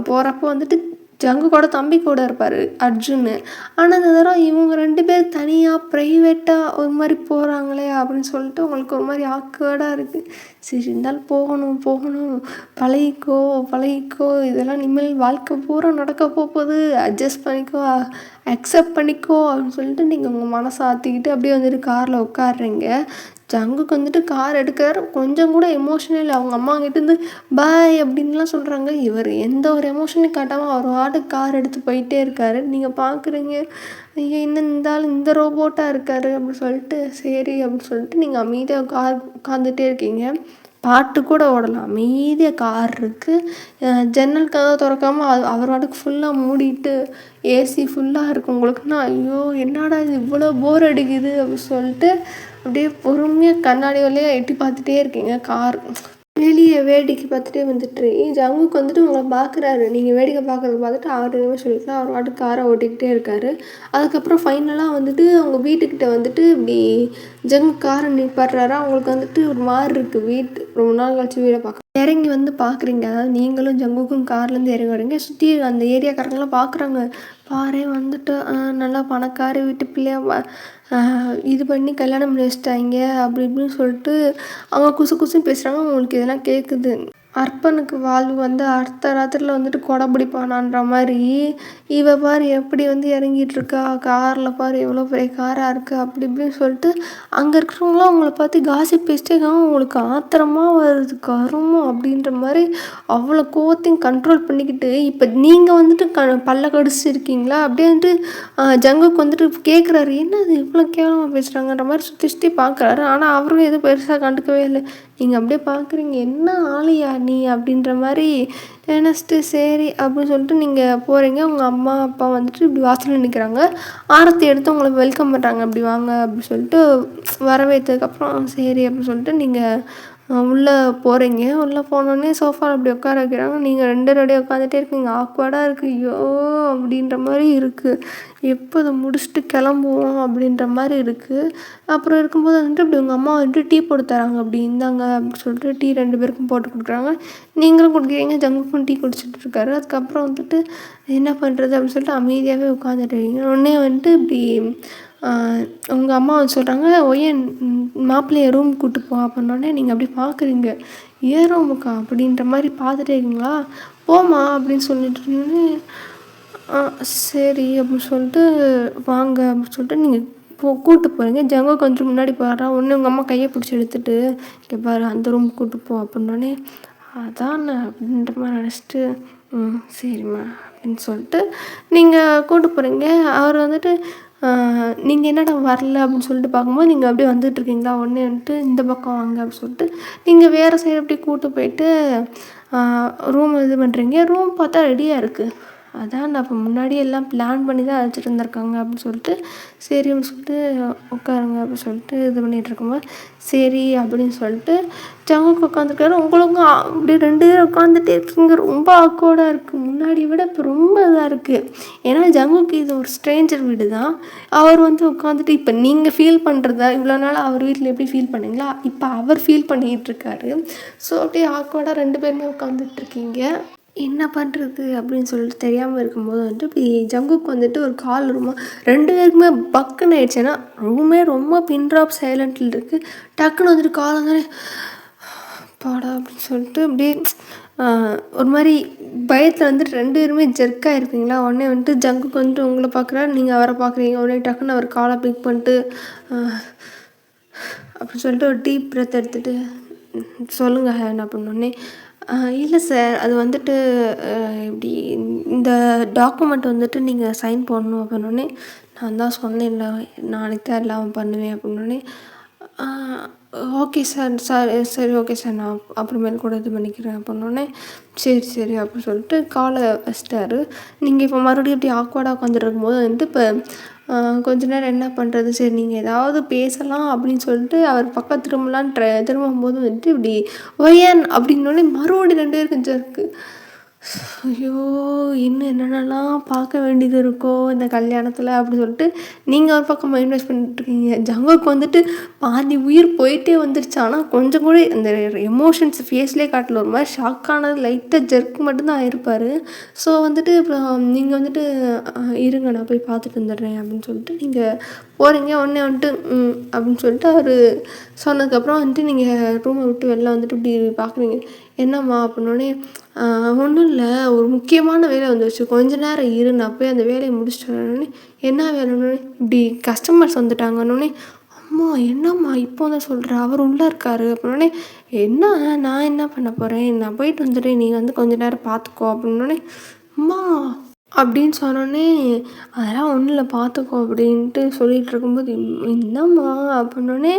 போகிறப்போ வந்துட்டு ஜங்குக்கோட தம்பி கூட இருப்பார் அர்ஜுன். ஆனால் இந்த தடவை இவங்க 2 பேர் தனியாக ப்ரைவேட்டாக ஒரு மாதிரி போகிறாங்களே அப்படின்னு சொல்லிட்டு உங்களுக்கு ஒரு மாதிரி ஆக்வர்டாக இருக்குது. சரி இருந்தாலும் போகணும் பழகிக்கோ இதெல்லாம் இனிமேல் வாழ்க்கை பூரா நடக்க போகுது. அட்ஜஸ்ட் பண்ணிக்கோ, அக்செப்ட் பண்ணிக்கோ அப்படின்னு சொல்லிட்டு நீங்கள் உங்கள் மனசை ஆற்றிக்கிட்டு அப்படியே வந்துட்டு காரில் உட்காடுறீங்க. ஜங்குக்கு வந்துட்டு கார் எடுக்கிறாரு. கொஞ்சம் கூட எமோஷனே இல்லை. அவங்க அம்மா கிட்டேருந்து பாய் அப்படின்லாம் சொல்கிறாங்க. இவர் எந்த ஒரு எமோஷனையும் காட்டாமல் அவர் பாட்டுக்கு கார் எடுத்து போயிட்டே இருக்கார். நீங்கள் பார்க்குறீங்க ஐயோ இன்னும் இந்த ரோபோட்டாக இருக்கார் அப்படின்னு சொல்லிட்டு சரி அப்படின்னு சொல்லிட்டு நீங்கள் அமைதியாக உட்காந்துட்டே இருக்கீங்க. பாட்டு கூட ஓடலாம். அமைதியாக கார் இருக்குது. ஜன்னல் கதவை திறக்காமல் அவர் பாட்டுக்கு ஃபுல்லாக மூடிட்டு ஏசி ஃபுல்லாக இருக்குது. உங்களுக்குன்னா ஐயோ என்னடா இது இவ்வளோ போர் அடிக்குது அப்படின்னு சொல்லிட்டு அப்படியே பொறுமையாக கண்ணாடி வழியாக எட்டி பார்த்துட்டே இருக்கீங்க. கார் வெளியே வேடிக்கை பார்த்துட்டே வந்துட்டு ஜங்குக்கு வந்துட்டு உங்களை பார்க்குறாரு. நீங்கள் வேடிக்கை பார்க்குறத பார்த்துட்டு அவர் எதுவுமே சொல்லிட்டு அவர் பாட்டுக்கு காரை ஓட்டிக்கிட்டே இருக்கார். அதுக்கப்புறம் ஃபைனலாக வந்துட்டு அவங்க வீட்டுக்கிட்ட வந்துட்டு இப்படி ஜங்கு காரை நிப்பாட்டுறாரு. அவங்களுக்கு வந்துட்டு ஒரு மாதிரி இருக்குது. ரொம்ப நாள் கழிச்சு வீடை பார்க்க இறங்கி வந்து பார்க்குறீங்க. அதாவது நீங்களும் ஜங்குக்கும் கார்லேருந்து இறங்கி வரீங்க. சுற்றி அந்த ஏரியாக்காரங்களாம் பார்க்குறாங்க. பாரே வந்துட்டு நல்லா பணக்கார வீட்டு பிள்ளையா இது பண்ணி கல்யாணம் பண்ணி வச்சிட்டாங்க அப்படி இப்படின்னு சொல்லிட்டு அவங்க குசுன்னு பேசுகிறாங்க. உங்களுக்கு இதெல்லாம் கேட்குது. அர்ப்பனுக்கு வாழ்வு வந்து அடுத்த ராத்திரியில் வந்துட்டு கொடை பிடிப்பானான்ற மாதிரி இவ பாரு எப்படி வந்து இறங்கிட்டுருக்கா காரில் பாரு எவ்வளோ பெரிய காராக இருக்குது அப்படி இப்படின்னு சொல்லிட்டு அங்கே இருக்கிறவங்களாம் அவங்கள பார்த்து காசிப் பேசிட்டே இருக்காங்க. உங்களுக்கு ஆத்திரமாக வருது கருமம் அப்படின்ற மாதிரி அவ்வளோ கோவத்தையும் கண்ட்ரோல் பண்ணிக்கிட்டு இப்போ நீங்கள் வந்துட்டு பல்ல கடிச்சிருக்கீங்களா அப்படியே வந்துட்டு ஜங்குக்கு வந்துட்டு கேட்குறாரு என்ன அது இவ்வளோ கேவலமாக பேசுகிறாங்கன்ற மாதிரி சுற்றி பார்க்குறாரு. ஆனால் அவரும் எதுவும் பெருசாக கண்டுக்கவே இல்லை. நீங்கள் அப்படியே பார்க்குறீங்க என்ன ஆளியா நீ அப்படின்ற மாதிரி நினச்சிட்டு சரி அப்படின்னு சொல்லிட்டு நீங்கள் போகிறீங்க. உங்கள் அம்மா அப்பா வந்துட்டு இப்படி வாசலில் நிற்கிறாங்க. ஆரத்தி எடுத்து உங்களை வெல்கம் பண்ணுறாங்க. அப்படி வாங்க அப்படின்னு சொல்லிட்டு வரவேற்றதுக்கப்புறம் சரி அப்படின்னு சொல்லிட்டு நீங்கள் உள்ளே போகிறீங்க. உள்ளே போனோடனே சோஃபாவில் அப்படி உட்கார வைக்கிறாங்க. நீங்கள் 2 ரெடியாக உட்காந்துட்டே இருக்கீங்க. ஆக்வர்டாக இருக்குது. ஐயோ அப்படின்ற மாதிரி இருக்குது. எப்போ இதை முடிச்சுட்டு கிளம்புவோம் அப்படின்ற மாதிரி இருக்குது. அப்புறம் இருக்கும்போது வந்துட்டு இப்படி உங்கள் அம்மா வந்துட்டு டீ போட்டு தராங்க. அப்படி இருந்தாங்க அப்படின்னு சொல்லிட்டு டீ 2 பேருக்கும் போட்டு கொடுக்குறாங்க. நீங்களும் குடிக்கிறீங்க. ஜங்குக்கும் டீ குடிச்சிட்டு இருக்காரு. அதுக்கப்புறம் வந்துட்டு என்ன பண்ணுறது அப்படின்னு சொல்லிட்டு அமைதியாகவே உட்காந்துட்டு இருக்கீங்க. உடனே வந்துட்டு இப்படி உங்கள் அம்மா வந்து சொல்கிறாங்க ஒய்யன் மாப்பிள்ளைய ரூம் கூப்பிட்டு போ அப்படின்னோடனே நீங்கள் அப்படி பார்க்குறீங்க. ஏன் ரூமுக்கா அப்படின்ற மாதிரி பார்த்துட்டே இருக்கீங்களா. போமா அப்படின்னு சொல்லிட்டு சரி அப்படின்னு சொல்லிட்டு வாங்க அப்படின்னு சொல்லிட்டு நீங்கள் கூப்பிட்டு போகிறீங்க. ஜங்கோ கொஞ்சம் முன்னாடி போகிறா. ஒன்று உங்கள் அம்மா கையை பிடிச்சி எடுத்துகிட்டு இங்கே பாரு அந்த ரூம் கூப்பிட்டு போ அப்படின்னோடனே அதான் அப்படின்ற மாதிரி நினச்சிட்டு சரிம்மா அப்படின்னு சொல்லிட்டு நீங்கள் கூப்பிட்டு போகிறீங்க. அவர் வந்துட்டு நீங்கள் என்னடா வரல அப்படின்னு சொல்லிட்டு பார்க்கும்போது நீங்கள் அப்படியே வந்துட்டுருக்கீங்களா உடனே வந்துட்டு இந்த பக்கம் வாங்க அப்படின்னு சொல்லிட்டு நீங்கள் வேறு சைடு அப்படியே கூப்பிட்டு போயிட்டு ரூம் இது பண்ணுறீங்க. ரூம் பார்த்தா ரெடியாக இருக்குது. அதான் நான் இப்போ முன்னாடியே எல்லாம் பிளான் பண்ணி தான் அழைச்சிட்டு இருந்திருக்காங்க அப்படின்னு சொல்லிட்டு சரி அப்படின்னு சொல்லிட்டு உட்காருங்க அப்படின்னு சொல்லிட்டு இது பண்ணிகிட்டு இருக்கும்போது சரி அப்படின்னு சொல்லிட்டு ஜங்குக்கு உட்காந்துருக்காரு. உங்களுக்கும் அப்படியே 2 பேரும் உட்காந்துட்டே இருக்குங்க. ரொம்ப ஆக்வர்டாக இருக்குது. முன்னாடி விட இப்போ ரொம்ப இதாக இருக்குது. ஏன்னா ஜங்குக்கு இது ஒரு ஸ்ட்ரேஞ்சர் வீடு தான். அவர் வந்து உட்காந்துட்டு இப்போ நீங்கள் ஃபீல் பண்ணுறதா இவ்வளோ நாள் அவர் வீட்டில் எப்படி ஃபீல் பண்ணீங்களா இப்போ அவர் ஃபீல் பண்ணிகிட்டு இருக்காரு. ஸோ அப்படியே ஆக்வர்டாக 2 பேருமே உட்காந்துட்ருக்கீங்க. என்ன பண்ணுறது அப்படின்னு சொல்லிட்டு தெரியாமல் இருக்கும்போது வந்துட்டு இப்படி ஜங்குக்கு வந்துட்டு ஒரு கால் வருமா 2 பேருக்குமே பக்குன்னு ஆயிடுச்சு. ஏன்னா ரூமே ரொம்ப பின் ட்ராப் சைலண்டில் இருக்குது. டக்குன்னு வந்துட்டு கால் வந்தாலே பாடா அப்படின்னு சொல்லிட்டு அப்படியே ஒரு மாதிரி பயத்தில் வந்துட்டு 2 பேருமே ஜெர்க்காக இருப்பீங்களா. உடனே வந்துட்டு ஜங்குக்கு வந்துட்டு உங்களை பார்க்குறாரு, நீங்கள் அவரை பார்க்குறீங்க. உடனே டக்குன்னு அவர் காலை பிக் பண்ணிட்டு அப்படின்னு சொல்லிட்டு ஒரு டீப் பிரெத் எடுத்துகிட்டு சொல்லுங்கள் ஹேன் அப்படின்னோடனே இல்லை சார் அது வந்துட்டு இப்படி இந்த டாக்குமெண்ட் வந்துட்டு நீங்கள் சைன் பண்ணணும் அப்படின்னோடனே நான் தான் சொன்னேன்ல நாளைக்கு தான் எல்லாம் பண்ணுவேன் அப்படின்னோடனே ஓகே சார் சரி ஓகே சார் நான் அப்புறமேல் கூட இது பண்ணிக்கிறேன் அப்படின்னோடனே சரி அப்படின்னு சொல்லிட்டு காலை வச்சிட்டாரு. நீங்கள் இப்போ மறுபடியும் இப்படி ஆக்வர்டாக உட்காந்துட்டு இருக்கும்போது வந்துட்டு இப்போ கொஞ்ச நேரம் என்ன பண்ணுறது சரி நீங்கள் ஏதாவது பேசலாம் அப்படின்னு சொல்லிட்டு அவர் பக்கம் திரும்பும்போது வந்துட்டு இப்படி ஒய்யன் அப்படின்னோடனே மறுபடியும் 2 பேருக்கு ஜர்க்கு. ஐயோ இன்னும் என்னென்னலாம் பார்க்க வேண்டியது இருக்கோ இந்த கல்யாணத்தில் அப்படின்னு சொல்லிட்டு நீங்கள் ஒரு பக்கம் மைண்ட் வாஷ் பண்ணிட்டுருக்கீங்க. ஜங்குக்கு வந்துட்டு பாதி உயிர் போயிட்டே வந்துருச்சு. ஆனால் கொஞ்சம் கூட அந்த எமோஷன்ஸ் ஃபேஸ்லேயே காட்டல. ஒரு மாதிரி ஷாக்கானது லைட்டாக ஜெர்க் மட்டும்தான் ஆயிருப்பார். ஸோ வந்துட்டு அப்புறம் நீங்கள் வந்துட்டு இருங்க நான் போய் பார்த்துட்டு வந்துடுறேன் அப்படின்னு சொல்லிட்டு நீங்கள் போகிறீங்க. உடனே வந்துட்டு அப்படின்னு சொல்லிட்டு அவர் சொன்னதுக்கப்புறம் வந்துட்டு நீங்கள் ரூமை விட்டு வெளில வந்துட்டு இப்படி பார்க்குறீங்க. என்னம்மா அப்படின்னோடனே ஒன்றும் இல்லை ஒரு முக்கியமான வேலை வந்துருச்சு கொஞ்ச நேரம் இரு நான் போய் அந்த வேலையை முடிச்சுட்டு வரணுன்னே என்ன வேலைன்னு இப்படி கஸ்டமர்ஸ் வந்துட்டாங்கன்னொடனே அம்மா என்னம்மா இப்போ தான் சொல்கிறேன் அவர் உள்ளே இருக்காரு அப்படின்னோடனே என்ன நான் என்ன பண்ண போகிறேன் நான் போயிட்டு வந்துடுறேன் நீங்கள் வந்து கொஞ்ச நேரம் பார்த்துக்கோ அப்படின்னோடனே அம்மா அப்படின்னு சொன்னோடனே அதெல்லாம் ஒன்றும் இல்லை பார்த்துக்கோ அப்படின்ட்டு சொல்லிகிட்டு இருக்கும்போது என்னம்மா அப்படின்னோடனே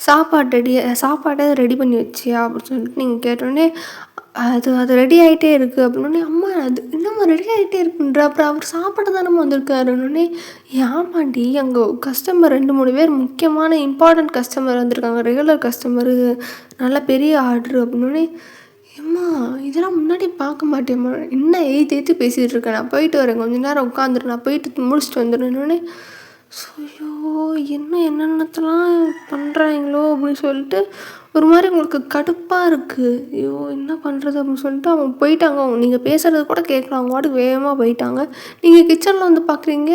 சாப்பாட்டை ரெடி பண்ணி வச்சியா அப்படின்னு சொல்லிட்டு நீங்கள் கேட்டோடனே அது ரெடி ஆகிட்டே இருக்குது அப்படின்னோடனே அம்மா அது என்னம்மா ரெடி ஆகிட்டே இருக்குன்ற அப்புறம் அவர் சாப்பாடு தானம்மா வந்திருக்காருன்னொடனே ஏமாண்டி அங்கே கஸ்டமர் 2-3 பேர் முக்கியமான இம்பார்ட்டண்ட் கஸ்டமர் வந்திருக்காங்க ரெகுலர் கஸ்டமரு நல்ல பெரிய ஆர்டரு அப்படின்னோடனே ஏம்மா இதெல்லாம் முன்னாடி பார்க்க மாட்டேம்மா என்ன ஏற்றி பேசிகிட்டு இருக்கேன் நான் போயிட்டு வரேன் கொஞ்ச நேரம் உட்காந்துரு நான் போயிட்டு முடிச்சுட்டு வந்துடுன்னொடனே ஐயோ என்னென்னத்தெல்லாம் பண்ணுறாங்களோ அப்படின்னு சொல்லிட்டு ஒரு மாதிரி உங்களுக்கு கடுப்பாக இருக்குது. ஐயோ என்ன பண்ணுறது அப்படின்னு சொல்லிட்டு அவங்க போயிட்டாங்க. நீங்கள் பேசுகிறது கூட கேட்கலாம். அவங்க பாட்டுக்கு வேகமாக போயிட்டாங்க. நீங்கள் கிச்சனில் வந்து பார்க்குறீங்க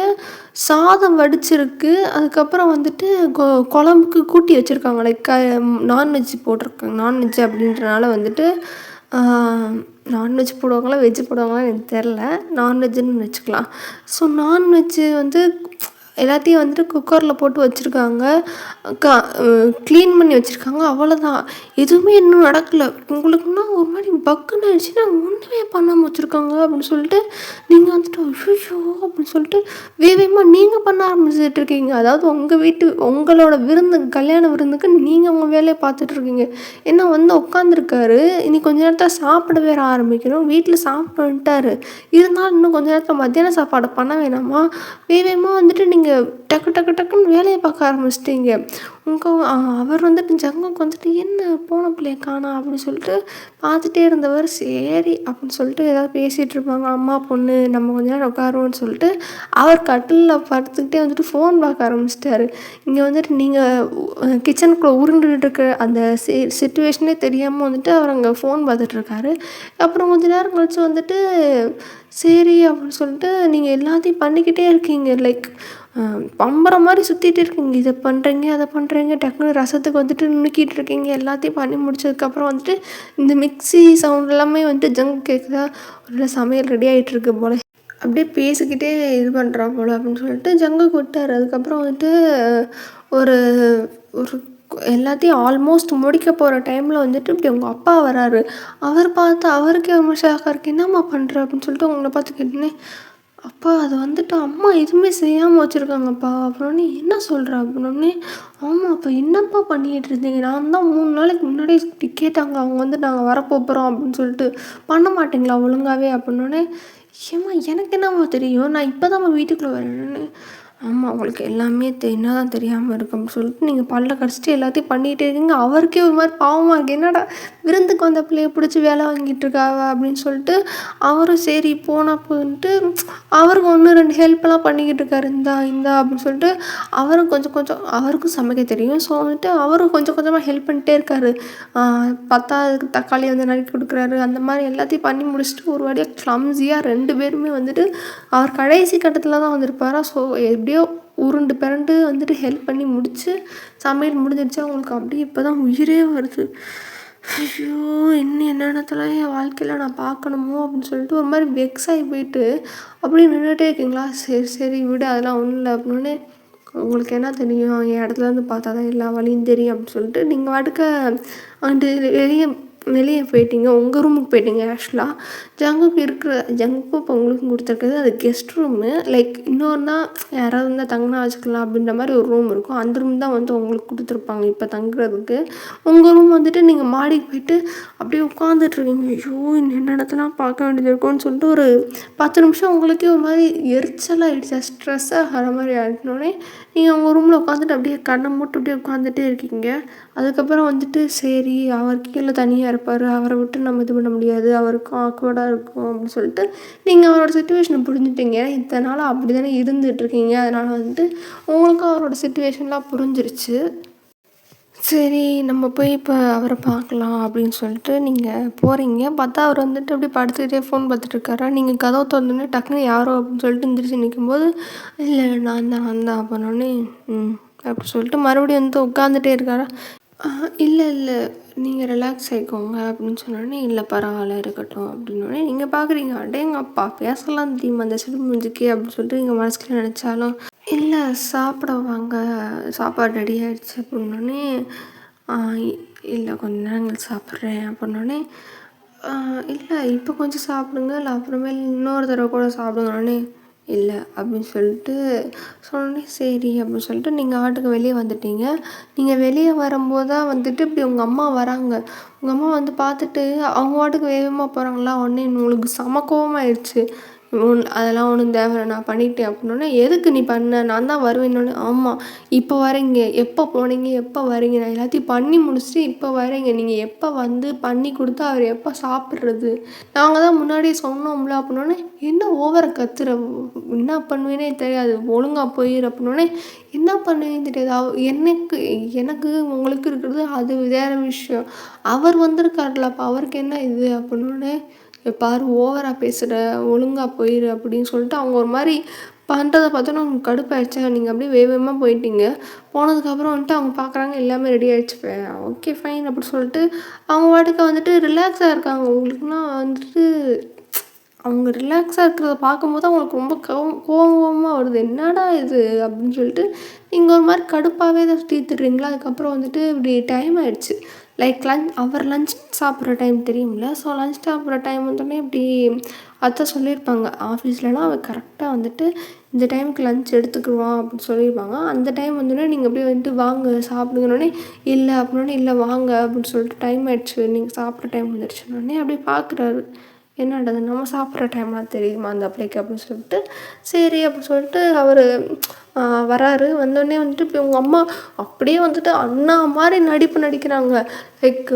சாதம் வடிச்சிருக்கு. அதுக்கப்புறம் வந்துட்டு குழம்புக்கு கூட்டி வச்சுருக்காங்க. லைக் நான்வெஜ் போட்டிருக்காங்க. நான்வெஜ் அப்படின்றனால வந்துட்டு நான்வெஜ் போடுவாங்களா வெஜ்ஜு போடுவாங்களா எனக்கு தெரில. நான்வெஜ்ஜுன்னு வச்சுக்கலாம். ஸோ நான்வெஜ்ஜு வந்து எல்லாத்தையும் வந்துட்டு குக்கரில் போட்டு வச்சுருக்காங்க. க்ளீன் பண்ணி வச்சுருக்காங்க. அவ்வளோதான். எதுவுமே இன்னும் நடக்கலை. உங்களுக்குன்னா ஒரு மாதிரி பக்குன்னு ஆயிடுச்சுன்னா ஒன்றுமே பண்ணாமல் வச்சுருக்காங்க அப்படின்னு சொல்லிட்டு நீங்கள் வந்துட்டு ஐயோ அப்படின்னு சொல்லிட்டு வேகமாக நீங்கள் பண்ண ஆரம்பிச்சுட்ருக்கீங்க. அதாவது உங்களோட கல்யாண விருந்துக்கு நீங்கள் உங்கள் வேலையை பார்த்துட்ருக்கீங்க. ஏன்னா வந்து உட்காந்துருக்காரு. இனி கொஞ்ச நேரத்தில் சாப்பிட வேற ஆரம்பிக்கணும். வீட்டில் சாப்பிட்டு வந்துட்டார். இருந்தாலும் இன்னும் கொஞ்ச நேரத்தில் மத்தியான சாப்பாடு பண்ண வேணாமா வேகமாக வந்துட்டு நீங்கள் டக்குன்னு வேலையை பார்க்க ஆரம்பிச்சிட்டிங்க. அவர் வந்துட்டு ஜங்குக்கு வந்துட்டு என்ன போன பிள்ளைய காணோம் அப்படின்னு சொல்லிட்டு பார்த்துட்டே இருந்தவர். சரி அப்படின்னு சொல்லிட்டு ஏதாவது பேசிகிட்டு இருப்பாங்க. அம்மா பொண்ணு நம்ம கொஞ்ச நேரம் உட்காருவோன்னு சொல்லிட்டு அவர் கட்டிலில் படுத்துக்கிட்டே வந்துட்டு ஃபோன் பார்க்க ஆரம்பிச்சிட்டாரு. இங்கே வந்துட்டு நீங்கள் கிச்சனுக்குள்ளே உருண்டுட்டு இருக்க அந்த சிச்சுவேஷனே தெரியாமல் வந்துட்டு அவர் அங்கே ஃபோன் பார்த்துட்ருக்காரு. அப்புறம் கொஞ்ச நேரம் கழிச்சு வந்துட்டு சரி அப்படின்னு சொல்லிட்டு நீங்கள் எல்லாத்தையும் பண்ணிக்கிட்டே இருக்கீங்க. லைக் பம்பரம் மாதிரி சுற்றிட்டு இருக்கீங்க. இதை பண்ணுறீங்க அதை பண்ணுறீங்க. டக்குனு ரசத்துக்கு வந்துட்டு நுணுக்கிட்டு இருக்கீங்க. எல்லாத்தையும் பண்ணி முடிச்சதுக்கப்புறம் வந்துட்டு இந்த மிக்ஸி சவுண்ட் எல்லாமே வந்துட்டு ஜங்கு கேட்குதா ஒரு சமையல் ரெடி ஆகிட்டுருக்கு போல் அப்படியே பேசிக்கிட்டே இது பண்ணுறா போல் அப்படின்னு சொல்லிட்டு ஜங்குக்கு விட்டார். அதுக்கப்புறம் வந்துட்டு ஒரு ஒரு எல்லாத்தையும் ஆல்மோஸ்ட் முடிக்க போகிற டைமில் வந்துட்டு இப்படி உங்கள் அப்பா வராரு. அவர் பார்த்து அவருக்கே ரொம்ப ஷாக்காக இருக்குது. என்னம்மா பண்ணுற அப்படின்னு சொல்லிட்டு உங்களை பார்த்து கேட்டோன்னே அப்பா அது வந்துட்டு அம்மா எதுவுமே செய்யாமல் வச்சுருக்காங்கப்பா. அப்புறம்னே என்ன சொல்கிற அப்படின்னோடனே, ஆமாம் அப்போ என்னப்பா பண்ணிகிட்டு இருந்தீங்க? நான் தான் 3 நாளைக்கு முன்னாடியே கேட்டாங்க அவங்க வந்து நாங்கள் வரப்போகிறோம் அப்படின்னு சொல்லிட்டு, பண்ண மாட்டீங்களா ஒழுங்காவே அப்படின்னோடனே, ஏம்மா எனக்கு என்னம்மா தெரியும், நான் இப்போ தான்ம்மா வீட்டுக்குள்ளே வரேன்னு. ஆமாம் உங்களுக்கு எல்லாமே என்ன தான் தெரியாமல் இருக்கு அப்படின்னு சொல்லிட்டு நீங்கள் பல்ல கடிச்சிட்டு எல்லாத்தையும் பண்ணிகிட்டே இருக்கீங்க. அவருக்கே ஒரு மாதிரி பாவமாக இருக்குது. என்னடா விருந்துக்கு வந்த பிள்ளைய பிடிச்சி வேலை வாங்கிட்டு இருக்காவ அப்படின்னு சொல்லிட்டு அவரும் சரி போனா போதுன்ட்டு அவரும் 1, 2 ஹெல்ப்லாம் பண்ணிக்கிட்டு இருக்காரு. இந்தா இந்தா அப்படின்னு சொல்லிட்டு அவரும் கொஞ்சம் கொஞ்சம் அவருக்கும் சமைக்க தெரியும். ஸோ வந்துட்டு அவரும் கொஞ்சம் கொஞ்சமாக ஹெல்ப் பண்ணிட்டே இருக்காரு. பத்தாததுக்கு தக்காளி வந்து நறுக்கி கொடுக்குறாரு. அந்த மாதிரி எல்லாத்தையும் பண்ணி முடிச்சுட்டு ஒரு வழியாக கிளம்ஸியாக 2 பேருமே வந்துட்டு அவர் கடைசி கட்டத்தில் தான் வந்திருப்பாரா. ஸோ எப்படியோ உருண்டு பிறண்டு வந்துட்டு ஹெல்ப் பண்ணி முடிச்சு சமையல் முடிஞ்சிடுச்சு. அவங்களுக்கு அப்படியே இப்போ தான் உயிரே வருது. ஐயோ! இன்னும் என்னென்னத்தெல்லாம் என் வாழ்க்கையில் நான் பார்க்கணுமோ அப்படின்னு சொல்லிட்டு ஒரு மாதிரி வெக்ஸ் ஆகி போயிட்டு அப்படியே நின்றுட்டே இருக்கீங்களா? சரி சரி விடு அதெல்லாம் ஒன்றும் இல்லை அப்படின்னோடனே, உங்களுக்கு என்ன தெரியும் என் இடத்துலேருந்து பார்த்தா தான் எல்லா வழியும் தெரியும் அப்படின்னு சொல்லிட்டு நீங்கள் பாட்டுக்க வந்துட்டு வெளியே வெளியே போயிட்டீங்க. உங்கள் ரூமுக்கு போயிட்டீங்க. ஆக்சுவலாக ஜங்குக்கு இப்போ உங்களுக்கு கொடுத்துருக்குறது அது கெஸ்ட் ரூமு. லைக் இன்னொருனா யாராவது இருந்தால் தங்கினா வச்சுக்கலாம் அப்படின்ற மாதிரி ஒரு ரூம் இருக்கும். அந்த ரூம் தான் வந்து உங்களுக்கு கொடுத்துருப்பாங்க இப்போ தங்குறதுக்கு. உங்கள் ரூம் வந்துட்டு நீங்கள் மாடிக்கு போயிட்டு அப்படியே உட்காந்துட்ருக்கீங்க. ஐயோ இன்னும் இடத்துலாம் பார்க்க வேண்டியது இருக்கும்னு சொல்லிட்டு ஒரு 10 நிமிஷம் உங்களுக்கே ஒரு மாதிரி எரிச்சலாகிடுச்சு. ஸ்ட்ரெஸ் ஆகிற மாதிரி ஆகிட்டோன்னே நீங்கள் உங்கள் ரூமில் உட்காந்துட்டு அப்படியே கண்ணை மூட்டு அப்படியே உட்காந்துட்டே இருக்கீங்க. அதுக்கப்புறம் வந்துட்டு சரி அவர் கீழே தனியாக இருப்பார், அவரை விட்டு நம்ம இது பண்ண முடியாது, அவருக்கும் ஆக்வர்டாக இருக்கும் அப்படின்னு சொல்லிட்டு நீங்கள் அவரோட சிச்சுவேஷனை புரிஞ்சுட்டீங்க. இத்தனை நாள் அப்படி தானே இருந்துகிட்ருக்கீங்க. அதனால் வந்துட்டு உங்களுக்கும் அவரோட சிச்சுவேஷன்லாம் புரிஞ்சிருச்சு. சரி நம்ம போய் இப்போ அவரை பார்க்கலாம் அப்படின்னு சொல்லிட்டு நீங்கள் போகிறீங்க. பார்த்தா அவர் வந்துட்டு அப்படியே படுத்துக்கிட்டே ஃபோன் பார்த்துட்ருக்காரா. நீங்கள் கதவை திறந்தோடனே டக்குனு யாரோ அப்படின்னு சொல்லிட்டு எந்திரிச்சு நிற்கும்போது, இல்லை நான் தான் பண்ணோடனே அப்படி சொல்லிட்டு மறுபடியும் வந்து உட்காந்துட்டே இருக்காரா. இல்லை நீங்கள் ரிலாக்ஸ் ஆகிக்கோங்க அப்படின்னு சொன்னோடனே, இல்லை பரவாயில்ல இருக்கட்டும் அப்படின்னோடனே நீங்கள் பார்க்குறீங்க. அடேங்கப்பா பேசலாம் தெரியுமா அந்த சிடு மூஞ்சிக்கு அப்படின்னு சொல்லிட்டு நீங்கள் மனசுக்குள்ள நினச்சாலும், இல்லை சாப்பிட வாங்க சாப்பாடு ரெடி ஆகிடுச்சு அப்படின்னோடனே, இல்லை கொஞ்ச நேரங்கள் சாப்பிட்றேன் அப்படின்னோடனே, இல்லை இப்போ கொஞ்சம் சாப்பிடுங்க இல்லை அப்புறமேல் இன்னொரு தடவை கூட சாப்பிடுங்கன்னே, இல்லை அப்படின்னு சொல்லிட்டு சொன்னோடனே சரி அப்படின்னு சொல்லிட்டு நீங்கள் ஆட்டுக்கு வெளியே வந்துட்டீங்க. நீங்கள் வெளியே வரும்போது தான் வந்துட்டு இப்படி உங்கள் அம்மா வராங்க. உங்கள் அம்மா வந்து பார்த்துட்டு அவங்க பாட்டுக்கு வேகமாக போகிறாங்களா. உடனே உங்களுக்கு செம கோவமாயிடுச்சு. அதெல்லாம் ஒன்றும் தேவையில்ல நான் பண்ணிட்டேன் அப்படின்னோடனே, எதுக்கு நீ பண்ண நான் தான் வருவேன்னொடனே, ஆமாம் இப்போ வரீங்க எப்போ போனீங்க எப்போ வரீங்க நான் எல்லாத்தையும் பண்ணி முடிச்சுட்டு இப்போ வரீங்க நீங்கள் எப்போ வந்து பண்ணி கொடுத்தா அவர் எப்போ சாப்பிட்றது நாங்கள் தான் முன்னாடியே சொன்னோம்ல அப்படின்னோடனே, என்ன ஓவரை கத்துற என்ன பண்ணுவேனே தெரியாது ஒழுங்காக போயிரு அப்படின்னோடனே, என்ன பண்ணுவேன்னு தெரியாது எனக்கு எனக்கு உங்களுக்கு இருக்கிறது அது வேறு விஷயம். அவர் வந்திருக்காருல அப்போ அவருக்கு என்ன இது அப்படின்னோடனே, பாரு ஓவராக பேசுகிற ஒழுங்காக போயிரு அப்படின்னு சொல்லிட்டு அவங்க ஒரு மாதிரி பண்ணுறத பார்த்தோன்னா அவங்களுக்கு கடுப்பாயிடுச்சா. நீங்கள் அப்படியே வேகமாக போயிட்டீங்க. போனதுக்கப்புறம் வந்துட்டு அவங்க பார்க்குறாங்க எல்லாமே ரெடி ஆகிடுச்சு. ஓகே ஃபைன் அப்படி சொல்லிட்டு அவங்க பாட்டுக்கு வந்துட்டு ரிலாக்ஸாக இருக்காங்க. உங்களுக்குலாம் வந்துட்டு அவங்க ரிலாக்ஸாக இருக்கிறத பார்க்கும்போது அவங்களுக்கு ரொம்ப கோவமாக வருது. என்னடா இது அப்படின்னு சொல்லிட்டு நீங்கள் ஒரு மாதிரி கடுப்பாகவே தான் தீர்த்துடுறீங்களா. அதுக்கப்புறம் வந்துட்டு இப்படி டைம் ஆகிடுச்சு. லைக் அவர் லஞ்ச் சாப்பிட்ற டைம் தெரியும்ல. ஸோ லஞ்ச் சாப்பிட்ற டைம் வந்தோடனே இப்படி அத்தை சொல்லியிருப்பாங்க. ஆஃபீஸ்லலாம் அவர் கரெக்டாக வந்துட்டு இந்த டைமுக்கு லஞ்ச் எடுத்துக்குவான் அப்படின்னு சொல்லியிருப்பாங்க. அந்த டைம் வந்தோடனே நீங்கள் அப்படியே வந்துட்டு வாங்க சாப்பிடுங்கன்னொடனே, இல்லை அப்படின்னோடனே, இல்லை வாங்க அப்படின்னு சொல்லிட்டு டைம் ஆகிடுச்சு நீங்கள் சாப்பிட்ற டைம் வந்துடுச்சுன்னொடனே அப்படியே பார்க்குறாரு. என்னடா இது நம்ம சாப்பிட்ற டைம்லாம் தெரியுமா அந்த பிள்ளைக்கு அப்படின்னு சொல்லிட்டு, சரி அப்படின்னு சொல்லிட்டு அவர் வராரு. வந்தோடனே வந்துட்டு இப்போ உங்கள் அம்மா அப்படியே வந்துட்டு அண்ணா மாதிரி நடிப்பு நடிக்கிறாங்க. லைக்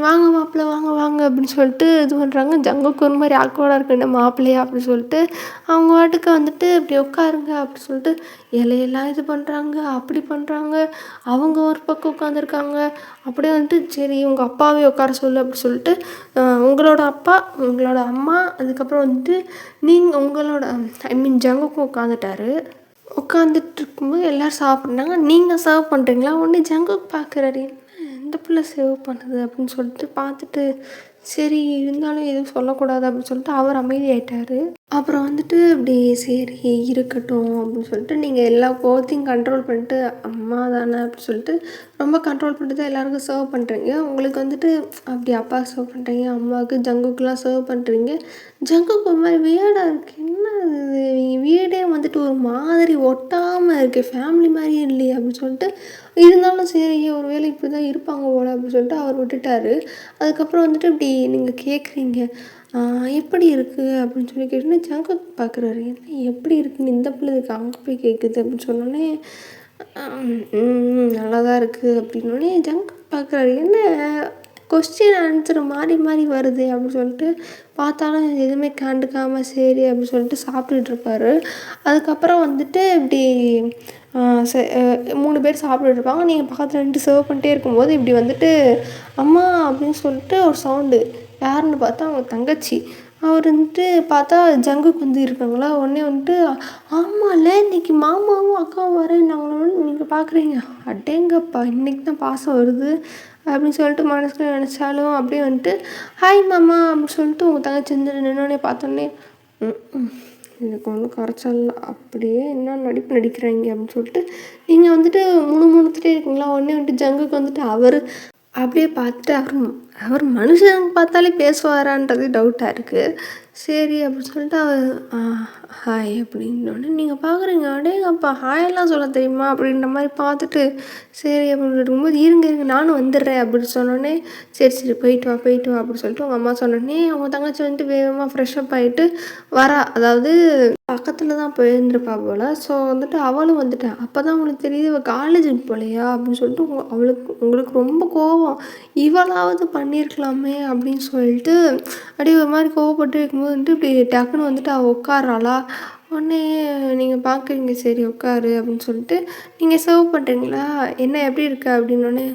வாங்க மாப்பிள்ளை வாங்க வாங்க அப்படின்னு சொல்லிட்டு இது பண்ணுறாங்க. ஜங்குக்கு ஒரு மாதிரி ஆக்வர்டாக இருக்கு என்ன மாப்பிள்ளையா அப்படின்னு சொல்லிட்டு அவங்க வாட்டுக்கு வந்துட்டு இப்படி உட்காருங்க அப்படி சொல்லிட்டு இலையெல்லாம் இது பண்ணுறாங்க அப்படி பண்ணுறாங்க. அவங்க ஒரு பக்கம் உட்காந்துருக்காங்க. அப்படியே வந்துட்டு சரி உங்கள் அப்பாவே உட்கார சொல்லு அப்படி சொல்லிட்டு உங்களோட அப்பா உங்களோட அம்மா அதுக்கப்புறம் வந்துட்டு நீங்கள் உங்களோட ஜங்குக்கும் உட்காந்துட்டாரு. உட்காந்துட்டு இருக்கும்போது எல்லோரும் சாப்பிட்றாங்க. நீங்கள் சர்வ் பண்ணுறீங்களா. உடனே ஜங்குக்கு பார்க்குறாரு. என்ன இந்த பிள்ளை சர்வ் பண்ணுது அப்படின்னு சொல்லிட்டு பார்த்துட்டு, சரி இருந்தாலும் எதுவும் சொல்லக்கூடாது அப்படின்னு சொல்லிட்டு அவர் அமைதியாயிட்டார். அப்புறம் வந்துட்டு இப்படி சரி இருக்கட்டும் அப்படின்னு சொல்லிட்டு நீங்கள் எல்லா கோவத்தையும் கண்ட்ரோல் பண்ணிட்டு அம்மா தானே அப்படின்னு சொல்லிட்டு ரொம்ப கண்ட்ரோல் பண்ணிட்டு தான் எல்லாருக்கும் சர்வ் பண்ணுறீங்க. உங்களுக்கு வந்துட்டு அப்படி அப்பா சர்வ் பண்ணுறீங்க, அம்மாவுக்கு ஜங்குக்கெலாம் சர்வ் பண்ணுறீங்க. ஜங்குக்கு ஒரு மாதிரி வியர்டாக இருக்குது. என்ன இது இவங்க வீடே வந்துட்டு ஒரு மாதிரி ஒட்டாமல் இருக்குது, ஃபேமிலி மாதிரியே இல்லையே அப்படின்னு சொல்லிட்டு, இருந்தாலும் சரி ஒரு வேளை இப்படி தான் இருப்பாங்க போல அப்படின்னு சொல்லிட்டு அவர் விட்டுட்டாரு. அதுக்கப்புறம் வந்துட்டு இப்படி நீங்கள் கேட்குறீங்க, எப்படி இருக்குது அப்படின்னு சொல்லி கேட்டோன்னே ஜங்குக் பார்க்குறாரு. என்ன எப்படி இருக்குன்னு இந்த பிள்ளை இதுக்கு அங்கே போய் கேட்குது அப்படின்னு சொன்னோன்னே, நல்லா தான் இருக்குது அப்படின்னோடனே ஜங்குக் பார்க்குறாரு. என்ன கொஸ்டின் ஆன்சர் மாறி மாறி வருது அப்படின்னு சொல்லிட்டு பார்த்தாலும் எதுவுமே கண்டுக்காமல் சரி அப்படின்னு சொல்லிட்டு சாப்பிட்டுட்டு இருப்பாரு. அதுக்கப்புறம் வந்துட்டு இப்படி ச 3 பேர் சாப்பிட்டுட்டு இருப்பாங்க. நீங்கள் பக்கத்தில் நின்னுட்டு சர்வ் பண்ணிட்டே இருக்கும்போது இப்படி வந்துட்டு அம்மா அப்படின்னு சொல்லிட்டு ஒரு சவுண்டு. யாருன்னு பார்த்தா அவங்க தங்கச்சி. அவர் வந்துட்டு பார்த்தா ஜங்குக்கு வந்து இருக்காங்களா, உடனே வந்துட்டு ஆமாம்ல இன்னைக்கு மாமாவும் அக்காவும் வரேன்னாங்களோன்னு நீங்கள் பார்க்குறீங்க. அடேங்கப்பா இன்னைக்கு தான் பாசம் வருது அப்படின்னு சொல்லிட்டு மனசுக்குள்ள நினச்சாலும் அப்படியே வந்துட்டு ஹாய் மாமா அப்படின்னு சொல்லிட்டு உங்கள் தங்கச்சி வந்து நின்னோடனே பார்த்தோன்னே இதுக்கு ஒன்றும் குறைச்சல் இல்லை, அப்படியே என்ன நடிப்பு நடிக்கிறாங்க அப்படின்னு சொல்லிட்டு நீங்கள் வந்துட்டு முணுமுணுத்துட்டே இருக்கீங்களா. உடனே வந்துட்டு ஜங்குக்கு வந்துட்டு அவர் அப்படியே பார்த்துட்டு அவர் மனுஷங்க பார்த்தாலே பேசுவாரான்றது டவுட்டாக இருக்குது. சரி அப்படின்னு சொல்லிட்டு அவர் ஹாய் அப்படின்னோடனே நீங்கள் பார்க்குறீங்க, அடேங்கப்பா ஹாயெல்லாம் சொல்ல தெரியுமா அப்படின்ற மாதிரி பார்த்துட்டு சரி அப்படின்னு இருக்கும்போது இருங்க நானும் வந்துடுறேன் அப்படின்னு சொன்னோடனே சரி போயிட்டு வா அப்படின்னு சொல்லிட்டு உங்கள் அம்மா சொன்னோடனே அவங்க தங்கச்சி வந்துட்டு வேகமாக ஃப்ரெஷ்அப் ஆகிட்டு வரா. அதாவது பக்கத்தில் தான் போயிருந்துருப்பா போல். ஸோ வந்துட்டு அவளும் வந்துட்டா. அப்போ தான் உங்களுக்கு தெரியுது இவள் காலேஜுக்கு போகலையா அப்படின்னு சொல்லிட்டு உங்களுக்கு ரொம்ப கோவம். இவளாவது பண்ணியிருக்கலாமே அப்படின்னு சொல்லிட்டு அப்படியே ஒரு மாதிரி கோவப்பட்டு இருக்கும்போது வந்துட்டு இப்படி டக்குன்னு வந்துட்டு அவள் உட்காராளா. உடனே நீங்கள் பார்க்குறீங்க சரி உட்காரு அப்படின்னு சொல்லிட்டு நீங்கள் சர்வ் பண்ணுறீங்களா, என்ன எப்படி இருக்க அப்படின்னோடனே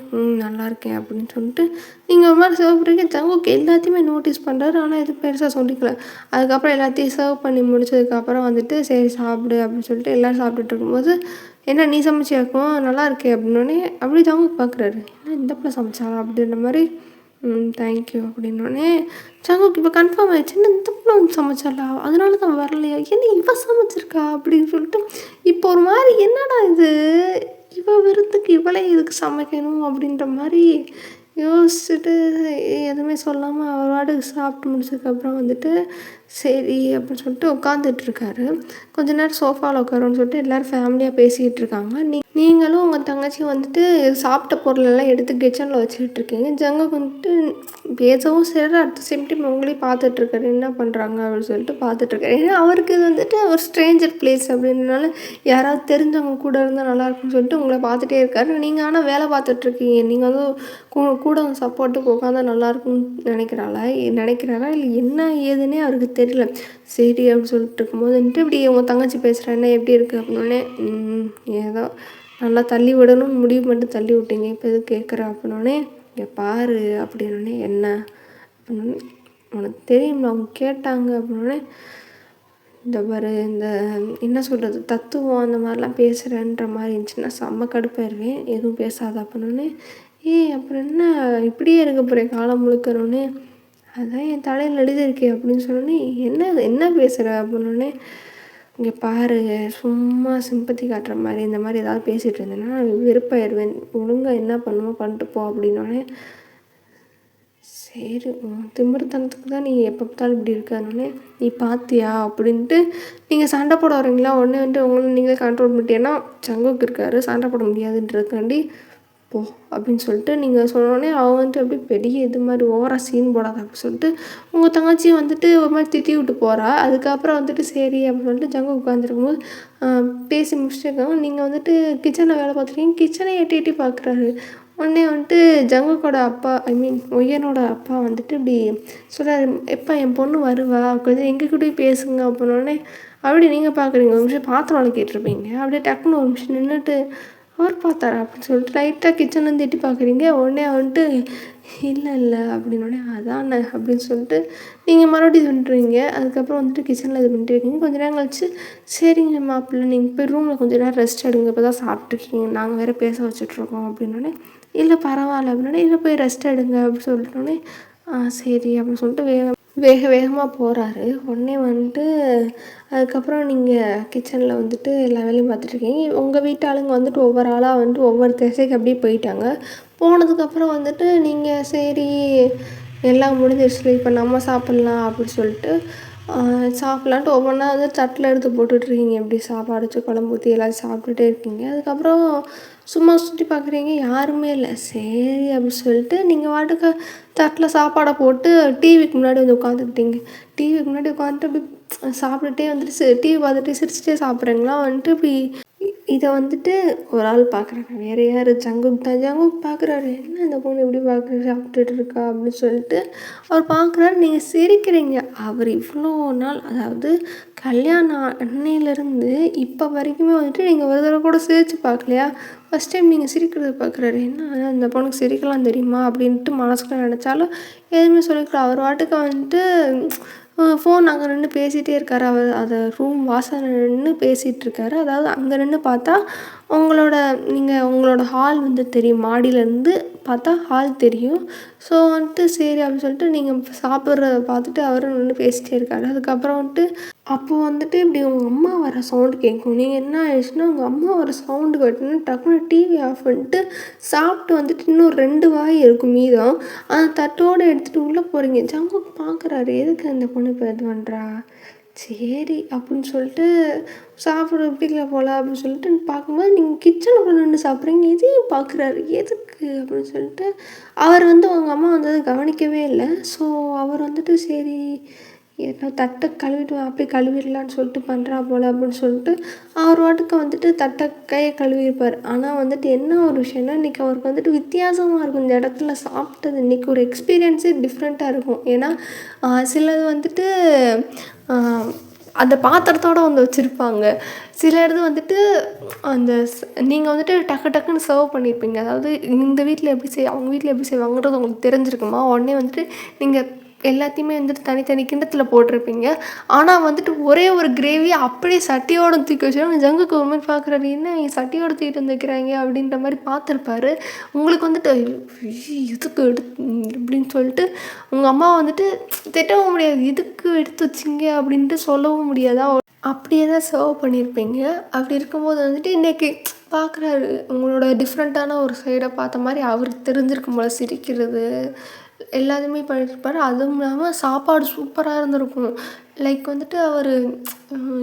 நல்லா இருக்கேன் அப்படின்னு சொல்லிட்டு நீங்கள் ஒரு மாதிரி சர்வ் பண்ணுறீங்க. ஜங்குக்கு எல்லாத்தையுமே நோட்டீஸ் பண்ணுறாரு, ஆனால் எதுவும் பெருசாக சொல்லிக்கல. அதுக்கப்புறம் எல்லாத்தையும் சர்வ் பண்ணி முடிச்சதுக்கப்புறம் வந்துட்டு சரி சாப்பிடு அப்படின்னு சொல்லிட்டு எல்லோரும் சாப்பிட்டுட்டு இருக்கும்போது என்ன நீ சமைச்சியாக்கும் நல்லா இருக்கே அப்படின்னோடனே அப்படி ஜங்குக்கு பார்க்குறாரு. ஏன்னா இந்த பிள்ளை சமைச்சாலா அப்படின்ற மாதிரி தேங்க்யூ அப்படின்னோடனே ஜங்குக்கு இப்போ கன்ஃபார்ம் ஆகிடுச்சு. என்ன இந்த பிள்ளை வந்து சமைச்சாலா அதனால தான் வரலையா, என்ன இவ சமைச்சிருக்கா அப்படின்னு சொல்லிட்டு இப்போ ஒரு மாதிரி என்னடா இது இவ விருந்துக்கு இவளே இதுக்கு சமைக்கணும் அப்படின்ற மாதிரி யோசிச்சுட்டு எதுவுமே சொல்லாமல் அவர் வாட்டுக்கு சாப்பிட்டு முடிச்சதுக்கப்புறம் வந்துட்டு சரி அப்படின்னு சொல்லிட்டு உட்காந்துட்ருக்காரு. கொஞ்ச நேரம் சோஃபாவில் உட்காருன்னு சொல்லிட்டு எல்லோரும் ஃபேமிலியாக பேசிக்கிட்டு இருக்காங்க. நீங்களும் உங்கள் தங்கச்சியும் வந்துட்டு சாப்பிட்ட பொருளெல்லாம் எடுத்து கிச்சனில் வச்சுக்கிட்டு இருக்கீங்க. ஜங்குக்கு வந்துட்டு பேசவும் சரி அடுத்த சேம் டைம் உங்களையும் பார்த்துட்ருக்காரு என்ன பண்ணுறாங்க அப்படின்னு சொல்லிட்டு பார்த்துட்ருக்காரு. ஏன்னா அவருக்கு இது வந்துட்டு ஒரு ஸ்ட்ரேஞ்சர் பிளேஸ் அப்படின்றனால யாராவது தெரிஞ்சவங்க கூட இருந்தால் நல்லாயிருக்குன்னு சொல்லிட்டு உங்களை பார்த்துட்டே இருக்காரு. நீங்கள் ஆனால் வேலை பார்த்துட்ருக்கீங்க. நீங்கள் வந்து கூட சப்போர்ட்டுக்கு உட்காந்தா நல்லாயிருக்குன்னு நினைக்கிறாரா இல்லை என்ன ஏதுன்னே அவருக்கு தெரியல. சரி அப்படின்னு சொல்லிட்டு இருக்கும்போது வந்துட்டு இப்படி உங்கள் தங்கச்சி பேசுகிறா என்ன எப்படி இருக்குது அப்படின்னோடனே ஏதோ நல்லா தள்ளி விடணும்னு முடிவு பண்ணிட்டு தள்ளி விட்டீங்க, இப்போ எது கேட்குற அப்படின்னோடனே இங்கே பாரு அப்படின்னோடனே என்ன அப்படின்னோடனே உனக்கு தெரியும்ல அவங்க கேட்டாங்க அப்படின்னோடனே இந்த பாரு இந்த என்ன சொல்கிறது தத்துவம் அந்த மாதிரிலாம் பேசுகிறேன்ற மாதிரி இருந்துச்சுன்னா செம்ம கடுப்பாயிருவேன், எதுவும் பேசாத அப்படின்னோடனே அப்புறம் என்ன இப்படியே இருக்க போகிறேன் காலம் முழுக்கணுன்னே அதான் என் தலையில் எழுதியிருக்கே அப்படின்னு சொன்னோன்னே என்ன பேசுகிற அப்படின்னோடனே இங்கே பாரு சும்மா சிம்பத்தி காட்டுற மாதிரி இந்த மாதிரி ஏதாவது பேசிகிட்டு இருந்தேன்னா வெறுப்பாயிருவேன், ஒழுங்காக என்ன பண்ணுமோ பண்ணிட்டு போ அப்படின்னோடனே சரி திமிர்த்தனத்துக்கு தான் நீ எப்போ பார்த்தாலும் இப்படி இருக்கானோடனே நீ பார்த்தியா அப்படின்ட்டு நீங்கள் சண்டை போட வரீங்களா உடனே வந்துட்டு உங்களை நீங்களே கண்ட்ரோல் பண்ணிட்டேன்னா ஜங்குக்கு இருக்காரு சண்டை போட முடியாதுன்றதுக்காண்டி போ அப்படின்னு சொல்லிட்டு நீங்கள் சொன்னோடனே அவன் வந்துட்டு அப்படியே பெரிய இது மாதிரி ஓவராக சீன் போடாத அப்படின்னு சொல்லிட்டு உங்கள் தங்கச்சி வந்துட்டு ஒரு மாதிரி திட்டி விட்டு போகிறா. அதுக்கப்புறம் வந்துட்டு சரி அப்படின்னு சொல்லிட்டு ஜங்கு உட்காந்துருக்கும் போது பேசி முடிச்சுருக்காங்க. நீங்கள் வந்துட்டு கிச்சனில் வேலை பார்த்துருக்கீங்க, கிச்சனை எட்டி பார்க்குறாரு. உடனே வந்துட்டு ஜங்குக்கோட அப்பா ஒய்யனோட அப்பா வந்துட்டு இப்படி சொல்கிறாரு, எப்போ என் பொண்ணு வருவா கொஞ்சம் எங்கள் கூடயும் பேசுங்க அப்படின்னோடனே அப்படி நீங்கள் பார்க்குறீங்க ஒரு நிமிஷம் பாத்திரம் விளக்கிட்டுருப்பீங்க அப்படியே டக்குன்னு ஒரு நிமிஷம் நின்றுட்டு அவர் பார்த்தாரா அப்படின்னு சொல்லிட்டு லைட்டாக கிச்சன்லேருந்து எட்டி பார்க்குறீங்க. உடனே வந்துட்டு இல்லை அப்படின்னோடனே அதானே அப்படின்னு சொல்லிட்டு நீங்கள் மறுபடியும் இது பண்ணுறீங்க. அதுக்கப்புறம் வந்துட்டு கிச்சனில் இது பண்ணிட்டு இருக்கீங்க. கொஞ்சம் நேரம் கழிச்சு சரிங்க மாப்பிள்ளை நீங்கள் போய் ரூமில் கொஞ்சம் நேரம் ரெஸ்ட் எடுங்க, இப்போ தான் சாப்பிட்ருக்கீங்க, நாங்கள் வேறு பேச வச்சுட்ருக்கோம் அப்படின்னோடனே இல்லை பரவாயில்ல அப்படின்னோடனே இல்லை போய் ரெஸ்ட் எடுங்க அப்படின்னு சொல்லிட்டோன்னே சரி அப்படின்னு சொல்லிட்டு வேகமாக போகிறாரு. உடனே வந்துட்டு அதுக்கப்புறம் நீங்கள் கிச்சனில் வந்துட்டு எல்லா வேலையும் பார்த்துட்ருக்கீங்க. உங்கள் வீட்டு ஆளுங்க வந்துட்டு ஒவ்வொரு ஆளாக வந்துட்டு ஒவ்வொரு திசைக்கு அப்படியே போயிட்டாங்க. போனதுக்கப்புறம் வந்துட்டு நீங்கள் சரி எல்லாம் முடிஞ்சிருச்சு இப்போ நம்ம சாப்பிட்லாம் அப்படின்னு சொல்லிட்டு சாப்பிட்லான்ட்டு ஒவ்வொன்றா வந்து தட்டில் எடுத்து போட்டுட்ருக்கீங்க. இப்படி சாப்பாடு வச்சு குழம்பு ஊற்றி எல்லாத்தையும் சாப்பிட்டுட்டே இருக்கீங்க. அதுக்கப்புறம் சும்மா சுற்றி பார்க்குறீங்க, யாருமே இல்லை. சரி அப்படின்னு சொல்லிட்டு நீங்கள் பாட்டுக்கு தட்டில் சாப்பாடை போட்டு டிவிக்கு முன்னாடி வந்து உட்காந்துக்கிட்டீங்க. டிவிக்கு முன்னாடி உட்காந்துட்டு அப்படி சாப்பிட்டுட்டே வந்துட்டு டிவி பார்த்துட்டு சிரிச்சுட்டே சாப்பிட்றீங்களா வந்துட்டு இப்படி இதை வந்துட்டு ஒரு ஆள் பார்க்குறாங்க. வேறு யார்? ஜங்குக் தான். ஜங்குக் பார்க்குறாரு, என்ன இந்த பொண்ணு எப்படி பார்க்குற சாப்பிட்டுட்டு இருக்கா அப்படின்னு சொல்லிட்டு அவர் பார்க்குறாரு. நீங்கள் சிரிக்கிறீங்க. அவர் இவ்வளோ நாள், அதாவது கல்யாணம் அன்னையிலேருந்து இப்போ வரைக்குமே வந்துட்டு நீங்கள் ஒரு தடவை கூட சிரித்து பார்க்கலையா? ஃபஸ்ட் டைம் நீங்கள் சிரிக்கிறத பார்க்குறாரு. என்ன இந்த பொண்ணுக்கு சிரிக்கலாம் தெரியுமா அப்படின்ட்டு மனசுக்குள்ள நினச்சாலும் எதுவுமே சொல்லிக்கலாம். அவர் வாட்டுக்கு வந்துட்டு ஃபோன் அங்கே நின்று பேசிகிட்டே இருக்காரு. அவர் அதை ரூம் வாசல் நின்று பேசிகிட்ருக்காரு. அதாவது அங்கே நின்று பார்த்தா உங்களோட ஹால் வந்து தெரியும். மாடியிலேருந்து பார்த்தா ஹால் தெரியும். ஸோ வந்துட்டு சரி அப்படின்னு சொல்லிட்டு நீங்கள் சாப்பிட்றத பார்த்துட்டு அவரும் நின்று பேசிகிட்டே இருக்காரு. அதுக்கப்புறம் வந்துட்டு அப்போது வந்துட்டு இப்படி உங்கள் அம்மா வர சவுண்டு கேட்கும். நீங்கள் என்ன ஆயிடுச்சுன்னா உங்கள் அம்மா வர சவுண்டு கேட்டோன்னா டக்குனு டிவி ஆஃப் பண்ணிட்டு சாப்பிட்டு வந்துட்டு இன்னும் 2 வாய் இருக்கும் மீதம். அந்த தட்டோடு எடுத்துகிட்டு உள்ளே போகிறீங்க. ஜங்குக் பார்க்குறாரு, எதுக்கு அந்த பொண்ணு இப்போ இது பண்ணுறா? சரி அப்படின்னு சொல்லிட்டு சாப்பிட பிடிக்கல போல் அப்படின்னு சொல்லிட்டு பார்க்கும்போது நீங்கள் கிச்சனுக்குள்ளே நின்று சாப்பிட்றீங்க. இதையும் பார்க்குறாரு, எதுக்கு அப்படின்னு சொல்லிட்டு அவர் வந்து உங்கள் அம்மா வந்தது கவனிக்கவே இல்லை. ஸோ அவர் வந்துட்டு சரி ஏன்னா தட்டை கழுவிட்டு அப்படியே கழுவிடலான்னு சொல்லிட்டு பண்ணுறா போல் அப்படின்னு சொல்லிட்டு அவர் வாட்டுக்கு வந்துட்டு தட்டை கையை கழுவிருப்பார். ஆனால் வந்துட்டு என்ன ஒரு விஷயம்னா இன்றைக்கி அவருக்கு வந்துட்டு வித்தியாசமாக இருக்கும். இந்த இடத்துல சாப்பிட்டது இன்றைக்கி ஒரு எக்ஸ்பீரியன்ஸே டிஃப்ரெண்ட்டாக இருக்கும். ஏன்னா சிலது வந்துட்டு அந்த பாத்திரத்தோடு வந்து வச்சுருப்பாங்க. சில இடத்து வந்துட்டு அந்த நீங்கள் வந்துட்டு டக்கு டக்குன்னு சர்வ் பண்ணியிருப்பீங்க. அதாவது இந்த வீட்டில் எப்படி அவங்க வீட்டில் எப்படி செய்வாங்கன்றது உங்களுக்கு தெரிஞ்சிருக்குமா? உடனே வந்துட்டு நீங்கள் எல்லாத்தையுமே வந்துட்டு தனித்தனி கிண்ணத்தில் போட்டிருப்பீங்க. ஆனால் வந்துட்டு ஒரே ஒரு கிரேவியை அப்படியே சட்டியோடு தூக்கி வச்சுருவாங்க. ஜங்குக்கு ஒரு மாதிரி பார்க்குறாரு, என்ன சட்டியோடு தூக்கிட்டு வந்துக்கிறாங்க அப்படின்ற மாதிரி பார்த்துருப்பாரு. உங்களுக்கு வந்துட்டு இதுக்கு அப்படின்னு சொல்லிட்டு உங்கள் அம்மா வந்துட்டு திட்டவும் முடியாது, இதுக்கு எடுத்து வச்சிங்க அப்படின்ட்டு சொல்லவும் முடியாதா? அப்படியே தான் சர்வ் பண்ணியிருப்பீங்க. அப்படி இருக்கும்போது வந்துட்டு இன்றைக்கி பார்க்குறாரு, உங்களோட டிஃப்ரெண்ட்டான ஒரு சைடை பார்த்த மாதிரி அவருக்கு தெரிஞ்சிருக்கும் போல் சிரிக்கிறது எல்லாத்தையுமே பண்ணியிருப்பார். அதுவும் இல்லாமல் சாப்பாடு சூப்பராக இருந்திருக்கும். லைக் வந்துட்டு அவர்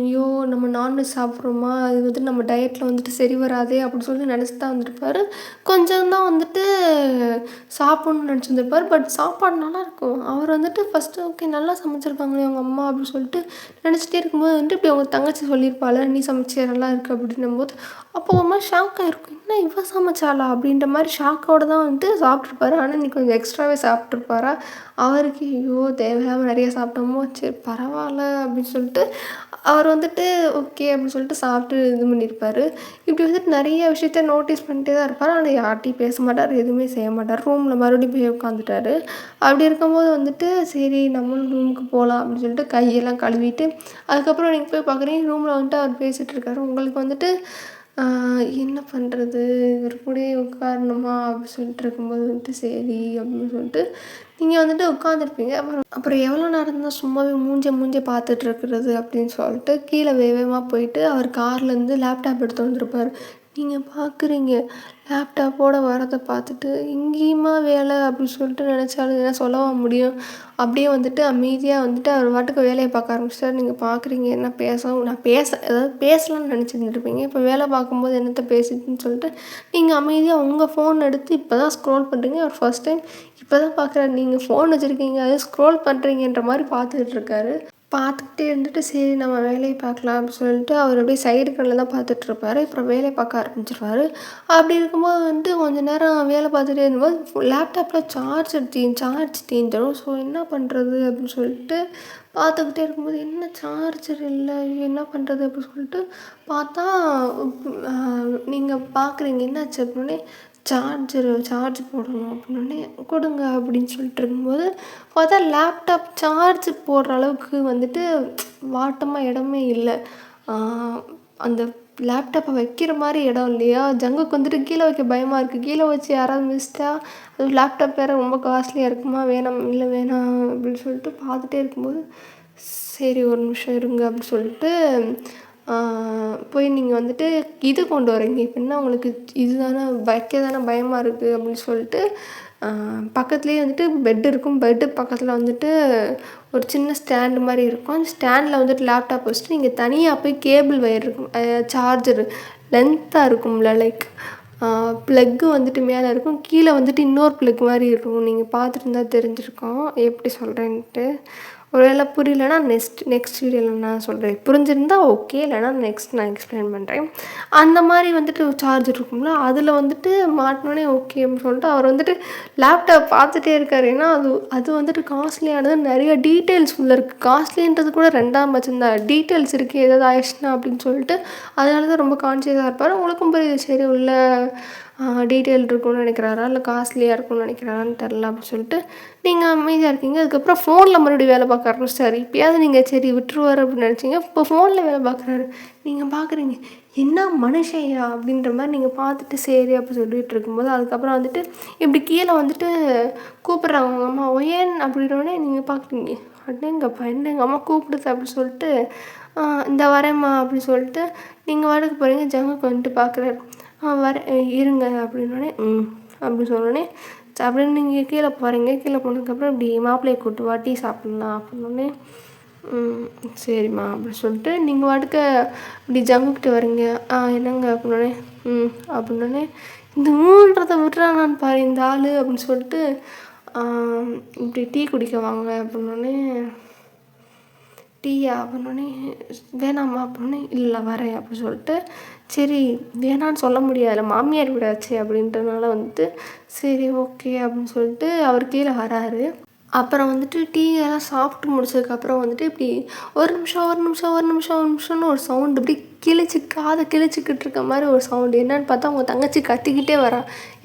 ஐயோ நம்ம நான்வெஜ் சாப்பிட்றோமா, இது வந்துட்டு நம்ம டயட்டில் வந்துட்டு சரி வராதே அப்படின்னு சொல்லி நினச்சி தான் வந்திருப்பார். கொஞ்சம் தான் வந்துட்டு சாப்பிட்ணுன்னு நினச்சிருந்துருப்பார். பட் சாப்பாடு நல்லாயிருக்கும். அவர் வந்துட்டு ஃபஸ்ட்டு ஓகே நல்லா சமைச்சிருக்காங்களே அவங்க அம்மா அப்படின்னு சொல்லிட்டு நினச்சிட்டே இருக்கும்போது வந்துட்டு இப்படி அவங்க தங்கச்சி சொல்லியிருப்பாள், நீ சமைச்சே நல்லா இருக்குது அப்படின்னும்போது அப்போ ஒரு மாதிரி ஷாக்காக இருக்கும். என்ன இவ சமைச்சாலா அப்படின்ற மாதிரி ஷாக்கோடு தான் வந்துட்டு சாப்பிட்ருப்பாரு. ஆனால் இன்னைக்கு கொஞ்சம் எக்ஸ்ட்ராவே சாப்பிட்ருப்பாரா? அவருக்கு ஐயோ தேவையில்லாமல் நிறைய சாப்பிட்டோமோ, சரி பரவாயில்ல அப்படின்னு சொல்லிட்டு அவர் வந்துட்டு ஓகே அப்படின்னு சொல்லிட்டு சாப்பிட்டு இது பண்ணியிருப்பார். இப்படி வந்துட்டு நிறைய விஷயத்த நோட்டீஸ் பண்ணிட்டே தான் இருப்பார். ஆனால் யார்கிட்டையும் பேச மாட்டார், எதுவுமே செய்ய மாட்டார். ரூமில் மறுபடியும் போய் உட்காந்துட்டாரு. அப்படி இருக்கும்போது வந்துட்டு சரி நம்மளும் ரூமுக்கு போகலாம் அப்படின்னு சொல்லிட்டு கையெல்லாம் கழுவிட்டு அதுக்கப்புறம் நீங்கள் போய் பார்க்குறீங்க ரூமில் வந்துட்டு அவர் பேசிகிட்டு இருக்காரு. உங்களுக்கு வந்துட்டு என்ன பண்ணுறது, இவர் கூடயே உட்காரணுமா அப்படின்னு சொல்லிட்டு இருக்கும்போது வந்துட்டு சரி அப்படின்னு சொல்லிட்டு நீங்கள் வந்துட்டு உட்காந்துருப்பீங்க. அப்புறம் எவ்வளோ நேரம் தான் சும்மாவே மூஞ்ச பார்த்துட்டு இருக்கிறது அப்படின்னு சொல்லிட்டு கீழே வேகமாக போயிட்டு அவர் கார்லேருந்து லேப்டாப் எடுத்து வந்திருப்பார். நீங்கள் பார்க்குறீங்க லேப்டாப்போடு வரதை பார்த்துட்டு இங்கேயுமா வேலை அப்படின்னு சொல்லிட்டு நினச்சாலும் என்ன சொல்லவா முடியும்? அப்படியே வந்துட்டு அமைதியாக வந்துட்டு அவர் பாட்டுக்கு வேலையை பார்க்க ஆரம்பிச்சிட்டார். நீங்கள் பார்க்குறீங்க என்ன நான் ஏதாவது பேசலாம்னு நினச்சிருந்துருப்பீங்க. இப்போ வேலை பார்க்கும்போது என்னத்த பேசிட்டுன்னு சொல்லிட்டு நீங்கள் அமைதியாக உங்கள் ஃபோன் எடுத்து இப்போ தான் ஸ்க்ரோல் பண்ணுறீங்க. அவர் ஃபஸ்ட் டைம் இப்போ தான் பார்க்குறாரு. நீங்கள் ஃபோன் வச்சுருக்கீங்க, அதை ஸ்க்ரோல் பண்ணுறீங்கன்ற மாதிரி பார்த்துக்கிட்டு இருக்காரு. பார்த்துக்கிட்டே இருந்துட்டு சரி நம்ம வேலையை பார்க்கலாம் அப்படின்னு சொல்லிட்டு அவர் அப்படியே சைடு கண்ணில் தான் பார்த்துட்ருப்பாரு. அப்புறம் வேலையை பார்க்க ஆரம்பிச்சிருவார். அப்படி இருக்கும்போது வந்துட்டு கொஞ்சம் நேரம் வேலை பார்த்துட்டே இருக்கும்போது லேப்டாப்பில் சார்ஜ் தீந்துடும். ஸோ என்ன பண்ணுறது அப்படின்னு சொல்லிட்டு பார்த்துக்கிட்டே இருக்கும்போது என்ன சார்ஜர் இல்லை, என்ன பண்ணுறது அப்படின்னு சொல்லிட்டு பார்த்தா நீங்கள் பார்க்குறீங்க என்னாச்சு அப்படின்னே சார்ஜ் போடணும் அப்படின்னே கொடுங்க அப்படின்னு சொல்லிட்டு இருக்கும்போது பார்த்தா லேப்டாப் சார்ஜ் போடுற அளவுக்கு வந்துட்டு வாட்டமாக இடமே இல்லை. அந்த லேப்டாப்பை வைக்கிற மாதிரி இடம் இல்லையா? ஜங்குக்கு வந்துட்டு கீழே வைக்க பயமாக இருக்குது. கீழே வச்சு யாராவது மிதிச்சிட்டா அது லேப்டாப் வேறு ரொம்ப காஸ்ட்லியாக இருக்குமா, வேணாம் இல்லை வேணாம் அப்படின்னு சொல்லிட்டு பார்த்துட்டே இருக்கும்போது சரி ஒரு நிமிஷம் இருங்க அப்படின்னு சொல்லிட்டு போய் நீங்கள் வந்துட்டு இது கொண்டு வரீங்க. இப்போ என்ன உங்களுக்கு இது தானே வைக்க தானே பயமாக இருக்குது அப்படின்னு சொல்லிட்டு பக்கத்துலேயே வந்துட்டு பெட் இருக்கும். பெட்டு பக்கத்தில் வந்துட்டு ஒரு சின்ன ஸ்டாண்டு மாதிரி இருக்கும். அந்த ஸ்டாண்டில் வந்துட்டு லேப்டாப் வச்சுட்டு நீங்கள் தனியாக போய் கேபிள் ஒயர் இருக்கும், சார்ஜரு லென்த்தாக இருக்கும்ல, லைக் ப்ளக்கு வந்துட்டு மேலே இருக்கும், கீழே வந்துட்டு இன்னொரு ப்ளக் மாதிரி இருக்கும். நீங்கள் பார்த்துட்டு இருந்தால் தெரிஞ்சிருக்கோம் எப்படி சொல்கிறேன்ட்டு. ஒருவேளை புரியலன்னா நெக்ஸ்ட் வீடியோவில் நான் சொல்கிறேன். புரிஞ்சிருந்தா ஓகே, இல்லைனா நெக்ஸ்ட் நான் எக்ஸ்பிளைன் பண்ணுறேன். அந்த மாதிரி வந்துட்டு சார்ஜர் இருக்கும்ல, அதில் வந்துட்டு மாட்டினோடனே ஓகே அப்படின்னு சொல்லிட்டு அவர் வந்துட்டு லேப்டாப் பார்த்துட்டே இருக்கார். ஏன்னா அது வந்துட்டு காஸ்ட்லியானது, நிறைய டீட்டெயில்ஸ் உள்ளே இருக்குது. காஸ்ட்லின்றது கூட ரெண்டாம் பட்சம்தான், டீட்டெயில்ஸ் இருக்குது ஏதாவது ஆயிடுச்சுன்னா அப்படின்னு சொல்லிட்டு. அதனால தான் ரொம்ப கான்ஷியஸாக இருப்பார். உங்களுக்கும் புரியுது, சரி உள்ள டீட்டெயில் இருக்கும்னு நினைக்கிறாரா இல்லை காஸ்ட்லியாக இருக்கும்னு நினைக்கிறாரான்னு தெரில அப்படின்னு சொல்லிட்டு நீங்கள் அமைதியாக இருக்கீங்க. அதுக்கப்புறம் ஃபோனில் மறுபடியும் வேலை பார்க்க ஆரம்பிச்சிட்டாரு. இப்போயாவது நீங்கள் சரி விட்டுருவார் அப்படின்னு நினச்சிங்க. இப்போ ஃபோனில் வேலை பார்க்குறாரு. நீங்கள் பார்க்குறீங்க, என்ன மனுஷையா அப்படின்ற மாதிரி நீங்கள் பார்த்துட்டு சரி அப்படி சொல்லிட்டு இருக்கும்போது அதுக்கப்புறம் வந்துட்டு இப்படி கீழே வந்துட்டு கூப்பிட்றாங்க உங்கள் அம்மா ஒயன் அப்படின்னோடனே நீங்கள் பார்க்குறீங்க, அடேங்கப்பா என்ன எங்கள் அம்மா கூப்பிடுது அப்படின்னு சொல்லிட்டு இந்த வரேம்மா அப்படின்னு சொல்லிட்டு நீங்கள் வாடகை போகிறீங்க. ஜங்குக்கு வந்துட்டு பார்க்குறாரு. வர இருங்க அப்படின்னோடனே அப்படின்னு சொன்னோடனே அப்படின்னு நீங்கள் கீழே போகிறீங்க. கீழே போனதுக்கப்புறம் இப்படி மாப்பிள்ளையை கூப்பிட்டு வா டீ சாப்பிட்லாம் அப்படின்னோடனே சரிம்மா அப்படின்னு சொல்லிட்டு நீங்கள் வாட்டுக்க இப்படி ஜங்குக்கிட்ட வரீங்க. என்னங்க அப்படின்னோடனே அப்படின்னோடனே இந்த மூன்றதை விட்டுறானான்னு பாரு இந்த ஆள் அப்படின்னு சொல்லிட்டு இப்படி டீ குடிக்க வாங்க அப்படின்னோடனே டீயா அப்படின்னோடனே வேணாம்மா அப்படின்னே இல்லை வரேன் அப்படின்னு சொல்லிட்டு சரி வேணான்னு சொல்ல முடியாதுல்ல, மாமியார் விடாச்சு அப்படின்றதுனால வந்துட்டு சரி ஓகே அப்படின்னு சொல்லிட்டு அவர் கீழே வராரு. அப்புறம் வந்துட்டு டீ எல்லாம் சாப்பிட்டு முடிச்சதுக்கப்புறம் வந்துட்டு இப்படி ஒரு நிமிஷம்னு ஒரு சவுண்டு இப்படி காதை கிழிச்சிக்கிட்டு இருக்க மாதிரி ஒரு சவுண்டு. என்னன்னு பார்த்தா அவங்க தங்கச்சி கத்திக்கிட்டே வரா.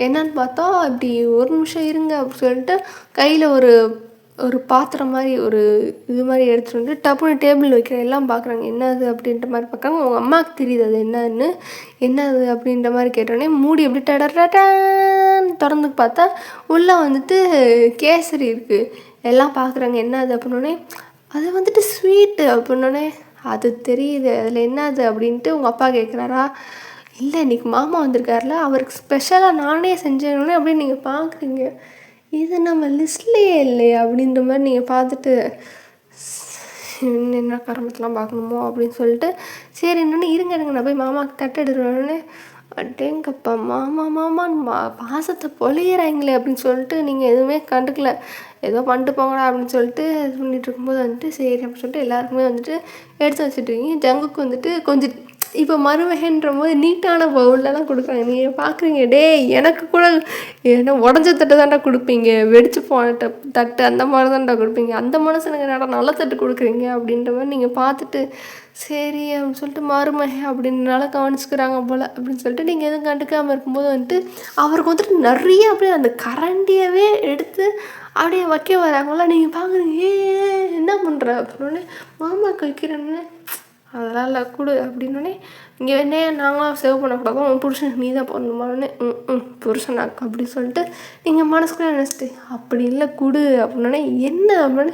என்னன்னு பார்த்தா இப்படி ஒரு நிமிஷம் இருங்க அப்படின்னு சொல்லிட்டு கையில் ஒரு பாத்திரம் மாதிரி ஒரு இது மாதிரி எடுத்துகிட்டு வந்து டப்புன்னு டேபிள் வைக்கிற எல்லாம் பார்க்குறாங்க. என்னது அப்படின்ற மாதிரி பார்க்குறாங்க. அவங்க அம்மாவுக்கு தெரியுது அது என்னது அப்படின்ற மாதிரி கேட்டோடனே மூடி எப்படி டடன்னு திறந்து பார்த்தா உள்ளே வந்துட்டு கேசரி இருக்குது. எல்லாம் பார்க்குறாங்க என்னது அப்படின்னோடனே அது வந்துட்டு ஸ்வீட்டு அப்படின்னோடனே அது தெரியுது அதில் என்னது அப்படின்ட்டு உங்கள் அப்பா கேட்குறாரா. இல்லை இன்றைக்கி மாமா வந்திருக்காருல அவருக்கு ஸ்பெஷலாக நானே செஞ்சேன்னொடனே அப்படின்னு நீங்கள் பார்க்குறீங்க. இது நம்ம லிஸ்ட்லேயே இல்லையா அப்படின்ற மாதிரி நீங்கள் பார்த்துட்டு என்ன கருமத்தெலாம் பார்க்கணுமோ அப்படின்னு சொல்லிட்டு சரி என்னென்னு இருங்க நான் போய் மாமாவுக்கு தட்டு எடுத்துனோடனே அடேங்கப்பா மாமான்னு பாசத்தை பொழியிறாங்களே அப்படின்னு சொல்லிட்டு நீங்கள் எதுவுமே கண்டுக்கல, ஏதோ பண்ணிட்டு போங்கடா அப்படின்னு சொல்லிட்டு இது பண்ணிட்டு இருக்கும்போது வந்துட்டு சரி அப்படின்னு சொல்லிட்டு எல்லாருக்குமே வந்துட்டு எடுத்து வச்சுட்டுருக்கீங்க. ஜங்குக்கு வந்துட்டு கொஞ்சம் இப்போ மருமகன்ற போது நீட்டான பவுல்லலாம் கொடுக்குறாங்க. நீங்கள் பார்க்குறீங்க, எனக்கு கூட ஏன்னா உடஞ்ச தட்டு தான்டா கொடுப்பீங்க, வெடிச்சு போன தட்டு அந்த மாதிரி தான்டா கொடுப்பீங்க, அந்த மனுஷனுக்கு என்னடா நல்ல தட்டு கொடுக்குறீங்க அப்படின்ற மாதிரி நீங்கள் பார்த்துட்டு சரி அப்படின்னு சொல்லிட்டு மருமகன் அப்படின்னால கவனிச்சுக்கிறாங்க போல் அப்படின்னு சொல்லிட்டு நீங்கள் எதுவும் கண்டுக்காமல் இருக்கும்போது வந்துட்டு அவருக்கு வந்துட்டு நிறைய அப்படியே அந்த கரண்டியவே எடுத்து அப்படியே வைக்க வராங்களா. நீங்கள் பார்க்குறீங்க என்ன பண்ணுற அப்படின்னே மாமாவுக்கு வைக்கிறேன்னு அதெல்லாம் இல்லை கொடு அப்படின்னோடனே இங்கே என்ன நாங்களாம் சேவ் பண்ணக்கூடாது, உன் புருஷனுக்கு நீ தான் பண்ணணுமானே புருஷனாக்கு அப்படி சொல்லிட்டு நீங்கள் மனசுக்குள்ளே நினச்சிட்டு அப்படி இல்லை கொடு அப்படின்னோடனே என்ன அப்படின்னு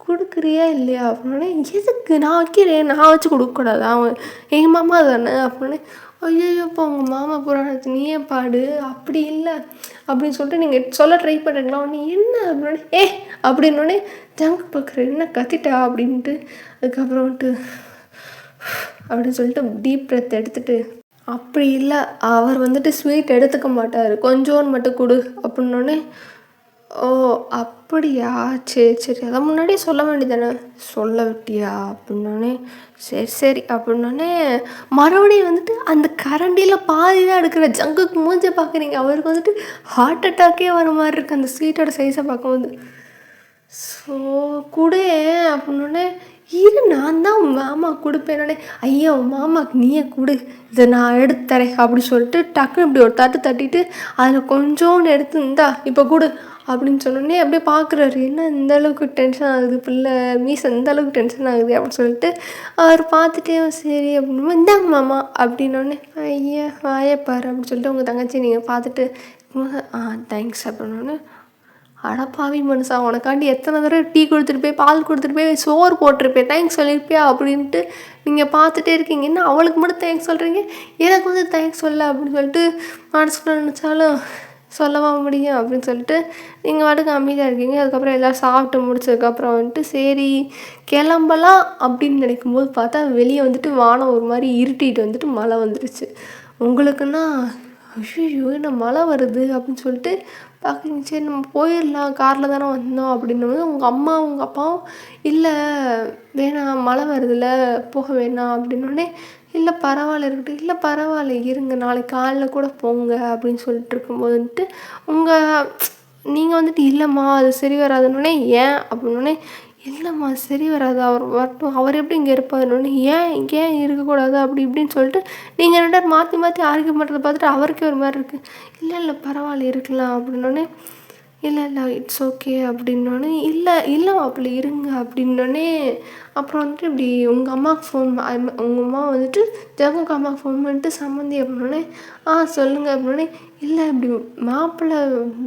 கொடுக்குறியா இல்லையா அப்படின்னோடனே எதுக்கு நான் வைக்கிறேன் நான் வச்சு கொடுக்கக்கூடாது அவன் எங்கள் மாமா தானே அப்படின்னு ஐயோ இப்போ உங்கள் மாமா புராணத்து நீயே பாடு அப்படி இல்லை அப்படின்னு சொல்லிட்டு நீங்கள் சொல்ல ட்ரை பண்ணுறீங்களா உடனே என்ன அப்படின்னே அப்படின்னோடனே ஜங்கு பார்க்குறேன் என்ன கத்திட்டா அப்படின்ட்டு அதுக்கப்புறம் வந்துட்டு அப்படின்னு சொல்லிட்டு டீப் பிரெத் எடுத்துகிட்டு அப்படி இல்லை அவர் வந்துட்டு ஸ்வீட் எடுத்துக்க மாட்டார் கொஞ்சோன்னு மட்டும் கொடு அப்படின்னோடனே ஓ அப்படியா சரி அதை முன்னாடியே சொல்ல வேண்டியதானே சொல்ல விட்டியா அப்படின்னோடனே சரி அப்படின்னோடனே மறுபடியும் வந்துட்டு அந்த கரண்டியில் பாதி தான் எடுக்கிற ஜங்குக்கு மூஞ்ச பார்க்குறீங்க. அவருக்கு வந்துட்டு ஹார்ட் அட்டாக்கே வர மாதிரி இருக்குது அந்த ஸ்வீட்டோட சைஸை பார்க்கும்போது. ஸோ கொடு அப்படின்னோடனே நான் தான் உன் மாமா கொடுப்பேனோடனே ஐயா உன் மாமாவுக்கு நீயே கொடு இதை நான் எடுத்து தரேன் அப்படி சொல்லிட்டு டக்குன்னு இப்படி ஒரு தட்டிட்டு அதில் கொஞ்சோன்னு எடுத்து இந்தா இப்போ கொடு அப்படின்னு சொன்னோடனே அப்படியே பார்க்குறாரு. என்ன இந்த அளவுக்கு டென்ஷன் ஆகுது பிள்ளை மீஸ் இந்த அளவுக்கு டென்ஷன் ஆகுது அப்படின்னு சொல்லிட்டு அவர் பார்த்துட்டே சரி அப்படின்னு இந்தாங்க மாமா அப்படின்னோடனே ஐயா வாயப்பாரு அப்படின்னு சொல்லிட்டு உங்கள் தங்கச்சி நீங்கள் பார்த்துட்டு தேங்க்ஸ் அப்படின்னோடனே அடப்பாவி மனுஷா, உனக்காண்டி எத்தனை தடவை டீ கொடுத்துட்டு போய், பால் கொடுத்துட்டு போய், சோறு போட்டிருப்பேன், தேங்க்ஸ் சொல்லியிருப்பியா அப்படின்ட்டு நீங்கள் பார்த்துட்டே இருக்கீங்க. என்ன அவளுக்கு மட்டும் தேங்க்ஸ் சொல்கிறீங்க, எனக்கு வந்து தேங்க்ஸ் சொல்ல அப்படின்னு சொல்லிட்டு மனசுக்குள்ள நினச்சாலும் சொல்லவா முடியும் அப்படின்னு சொல்லிட்டு நீங்கள் பாட்டுக்கு அமைதியாக இருக்கீங்க. அதுக்கப்புறம் எல்லோரும் சாப்பிட்டு முடிச்சதுக்கப்புறம் வந்துட்டு சரி கிளம்பலாம் அப்படின்னு நினைக்கும்போது பார்த்தா வெளியே வந்துட்டு வானம் ஒரு மாதிரி இருட்டிட்டு வந்துட்டு மழை வந்துடுச்சு. உங்களுக்குன்னா ஐயோ என்ன மழை வருது அப்படின்னு சொல்லிட்டு பார்க்குறீங்க. சரி நம்ம போயிடலாம், காரில் தானே வந்தோம் அப்படின்னும்போது உங்கள் அம்மா உங்கள் அப்பாவும் இல்லை வேணாம் மழை வருதுல்ல போக வேணாம் அப்படின்னோடனே இல்லை பரவாயில்ல இருக்கட்டும், இல்லை பரவாயில்ல இருங்க நாளைக்கு காலைல கூட போங்க அப்படின்னு சொல்லிட்டு இருக்கும்போது வந்துட்டு நீங்கள் வந்துட்டு இல்லைம்மா அது சரி வராதுன்னொடனே ஏன் அப்படின்னோடனே இல்லைம்மா சரி வராது, அவர் வரட்டும், அவர் எப்படி இங்கே இருப்பாருன்னொடனே ஏன் ஏன் இருக்கக்கூடாது அப்படி இப்படின்னு சொல்லிட்டு நீங்கள் 2 பேரும் மாற்றி மாற்றி ஆர்கியூ பண்ணுறதை பார்த்துட்டு அவருக்கே ஒரு மாதிரி இருக்குது. இல்லை இல்லை பரவாயில்ல இருக்கலாம் அப்படின்னோடனே இல்லை இல்லை இட்ஸ் ஓகே அப்படின்னோடனே இல்லை இல்லை மாப்பிள்ளை இருங்க அப்படின்னோடனே அப்புறம் வந்துட்டு இப்படி உங்கள் அம்மாவுக்கு உங்கள் அம்மா வந்துட்டு ஜெகனுக்கு அம்மாவுக்கு ஃபோன் பண்ணிட்டு சம்மந்தி அப்படின்னோடனே சொல்லுங்கள் அப்படின்னோடனே இல்லை இப்படி மாப்பிள்ளை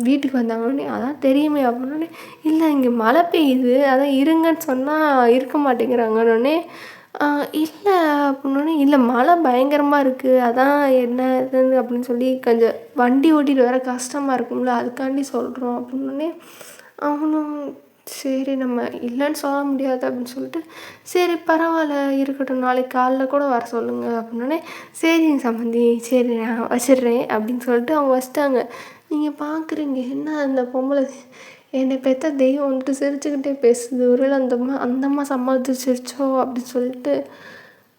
வீட்டுக்கு வந்தாங்கன்னே அதான் தெரியுமே அப்படின்னோடனே இல்லை இங்கே மழை பெய்யுது அதான் இருங்கன்னு சொன்னால் இருக்க மாட்டேங்கிறாங்கன்னொடனே இல்லை அப்படின்னோடனே இல்லை மழை பயங்கரமாக இருக்குது அதான் என்ன இதுன்னு அப்படின்னு சொல்லி கொஞ்சம் வண்டி ஓட்டிகிட்டு வர கஷ்டமாக இருக்கும்ல அதுக்காண்டி சொல்கிறோம் அப்படின்னோடனே அவனும் சரி நம்ம இல்லைன்னு சொல்ல முடியாது அப்படின்னு சொல்லிட்டு சரி பரவாயில்ல இருக்கட்டும் நாளைக்கு காலைல கூட வர சொல்லுங்கள் அப்படின்னோடனே சரிங்க சம்மந்தி சரி நான் வச்சிடுறேன் அப்படின்னு சொல்லிட்டு அவங்க வச்சிட்டாங்க. நீங்கள் பார்க்குறீங்க என்ன அந்த பொம்பளை என்னை பெற்ற தெய்வம் வந்துட்டு சிரிச்சுக்கிட்டே பேசுது, ஒருவேளை அந்தம்மா சமாளிச்சிருச்சோ அப்படின்னு சொல்லிட்டு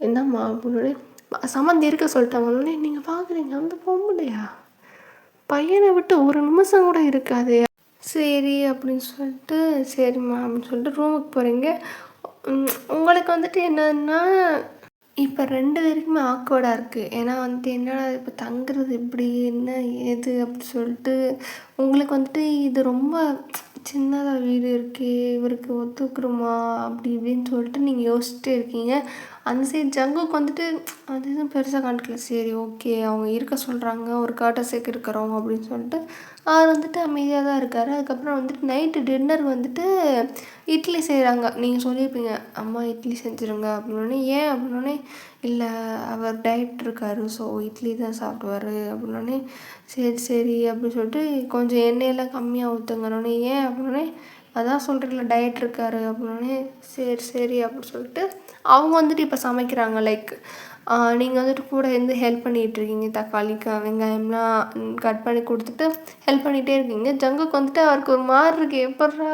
என்னம்மா அப்படின்னோடனே சம்மந்தி இருக்க சொல்லிட்டாங்கன்னொடனே நீங்கள் பார்க்குறீங்க அந்த பொம்பளையா பையனை விட்டு ஒரு நிமிஷம் கூட இருக்காதே. சரி அப்படின்னு சொல்லிட்டு சரிம்மா அப்படின்னு சொல்லிட்டு ரூமுக்கு போகிறீங்க. உங்களுக்கு வந்துட்டு என்னன்னா இப்போ 2 பேருக்குமே ஆக்வர்டாக இருக்குது. ஏன்னா வந்துட்டு என்னடா இப்போ தங்குறது எப்படி என்ன ஏது அப்படி சொல்லிட்டு உங்களுக்கு வந்துட்டு இது ரொம்ப சின்னதாக வீடு இருக்கே இவருக்கு ஒத்துக்குருமா அப்படி இப்படின்னு சொல்லிட்டு நீங்கள் யோசிச்சுட்டே இருக்கீங்க. அந்த சைடு ஜங்குக்கு வந்துட்டு அது எதுவும் பெருசாக காணிக்கல. சரி ஓகே அவங்க இருக்க சொல்கிறாங்க ஒரு காட்டஸேக்கு இருக்கிறோம் அப்படின்னு சொல்லிட்டு அவர் வந்துட்டு அமைதியாக தான் இருக்கார். அதுக்கப்புறம் வந்துட்டு நைட்டு டின்னர் வந்துட்டு இட்லி செய்கிறாங்க. நீங்கள் சொல்லியிருப்பீங்க அம்மா இட்லி செஞ்சுருங்க அப்படின்னோடனே ஏன் அப்படின்னோடனே இல்லை அவர் டயட் இருக்கார் ஸோ இட்லி தான் சாப்பிடுவார் அப்படின்னோடனே சரி சரி அப்படின்னு சொல்லிட்டு கொஞ்சம் எண்ணெயெல்லாம் கம்மியாக ஊற்றுங்கன்னொடனே ஏன் அப்படின்னோடனே அதான் சொல்கிறீங்களா டயட் இருக்கார் அப்படின்னோடனே சரி சரி அப்படின்னு சொல்லிட்டு அவங்க வந்துட்டு இப்போ சமைக்கிறாங்க. லைக் நீங்கள் வந்துட்டு கூட இருந்து ஹெல்ப் பண்ணிகிட்ருக்கீங்க, தக்காளி வெங்காயம்லாம் கட் பண்ணி கொடுத்துட்டு ஹெல்ப் பண்ணிகிட்டே இருக்கீங்க. ஜங்குக்கு வந்துட்டு அவருக்கு ஒரு மாதிரி இருக்குது எப்பட்றா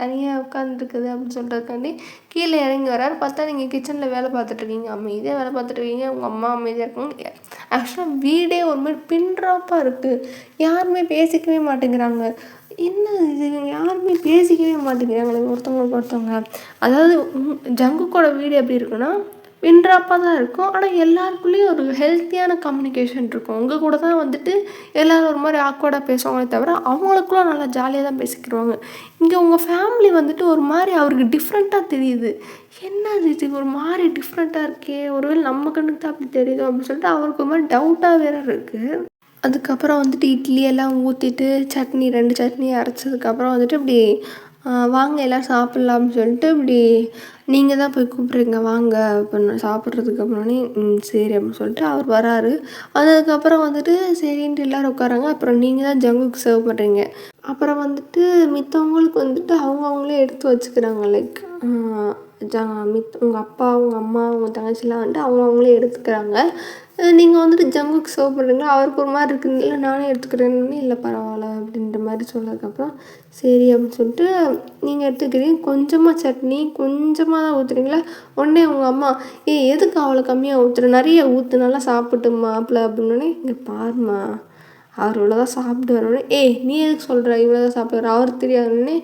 தனியாக உட்காந்துருக்குது அப்படின்னு சொல்கிறதுக்காண்டி கீழே இறங்கி வராரு. பார்த்தா நீங்கள் கிச்சனில் வேலை பார்த்துட்ருக்கீங்க, அமைதியாக வேலை பார்த்துட்ருக்கீங்க, உங்கள் அம்மா அமைதியாக இருக்காங்க. ஆக்சுவலாக வீடே ஒரு மாதிரி பின்ட்ராப்பாக இருக்குது, யாருமே பேசிக்கவே மாட்டேங்கிறாங்க. என்ன இது யாருமே பேசிக்கவே மாட்டேங்கிறாங்களே ஒருத்தவங்க. அதாவது ஜங்குக்கோட வீடு எப்படி இருக்குன்னா பின்ட்ராப்பாக தான் இருக்கும், ஆனால் எல்லாருக்குள்ளேயும் ஒரு ஹெல்த்தியான கம்யூனிகேஷன் இருக்கும். உங்கள் கூட தான் வந்துட்டு எல்லோரும் ஒரு மாதிரி ஆக்வர்டாக பேசுவாங்களே தவிர அவங்களுக்குள்ள நல்லா ஜாலியாக தான் பேசிக்கிடுவாங்க. இங்கே உங்கள் ஃபேமிலி வந்துட்டு ஒரு மாதிரி அவருக்கு டிஃப்ரெண்ட்டாக தெரியுது. என்ன இது ஒரு மாதிரி டிஃப்ரெண்ட்டாக இருக்கே, ஒருவேளை நம்ம கண்ணுக்கு தான் அப்படி தெரியுதோ அப்படின்னு சொல்லிட்டு அவருக்கு ஒரு மாதிரி டவுட்டாக வேறு இருக்குது. அதுக்கப்புறம் வந்துட்டு இட்லி எல்லாம் ஊற்றிட்டு சட்னி 2 சட்னி அரைச்சதுக்கப்புறம் வந்துட்டு இப்படி வாங்க எல்லோரும் சாப்பிட்லாம் அப்படின்னு சொல்லிட்டு இப்படி நீங்கள் தான் போய் கூப்பிட்றீங்க வாங்க அப்படின்னு சாப்பிட்றதுக்கு அப்புறமே சரி அப்படின்னு சொல்லிட்டு அவர் வராரு. அதுக்கப்புறம் வந்துட்டு சரின்ட்டு எல்லோரும் உட்காராங்க. அப்புறம் நீங்கள் தான் ஜங்குக்கு சர்வ் பண்ணுறீங்க. அப்புறம் வந்துட்டு மித்தவங்களுக்கு வந்துட்டு அவங்களே எடுத்து வச்சுக்கிறாங்க. லைக் உங்கள் அப்பா உங்கள் அம்மா உங்கள் தங்கச்சிலாம் வந்துட்டு அவங்களே எடுத்துக்கிறாங்க. நீங்கள் வந்துட்டு ஜங்குக்கு சர்வ் பண்ணுறீங்களா, அவருக்கு ஒரு மாதிரி இருக்குது, இல்லை நானே எடுத்துக்கிறேன்னு இல்லை பரவாயில்ல அப்படின்ற மாதிரி சொன்னதுக்கப்புறம் சரி அப்படின்னு சொல்லிட்டு நீங்கள் எடுத்துக்கிறீங்க. கொஞ்சமாக சட்னி கொஞ்சமாக தான் ஊற்றுறீங்களா, உடனே உங்கள் அம்மா எதுக்கு அவ்வளோ கம்மியாக ஊற்றுற, நிறைய ஊற்று நல்லா சாப்பிட்டு மாப்பிள்ள அப்படின்னோடனே இங்கே பாருமா அவர் இவ்வளோதான் சாப்பிடுவார். நீ எதுக்கு சொல்கிற இவ்வளோதான் சாப்பிடுவார் அவருக்கு தெரியாதுன்னே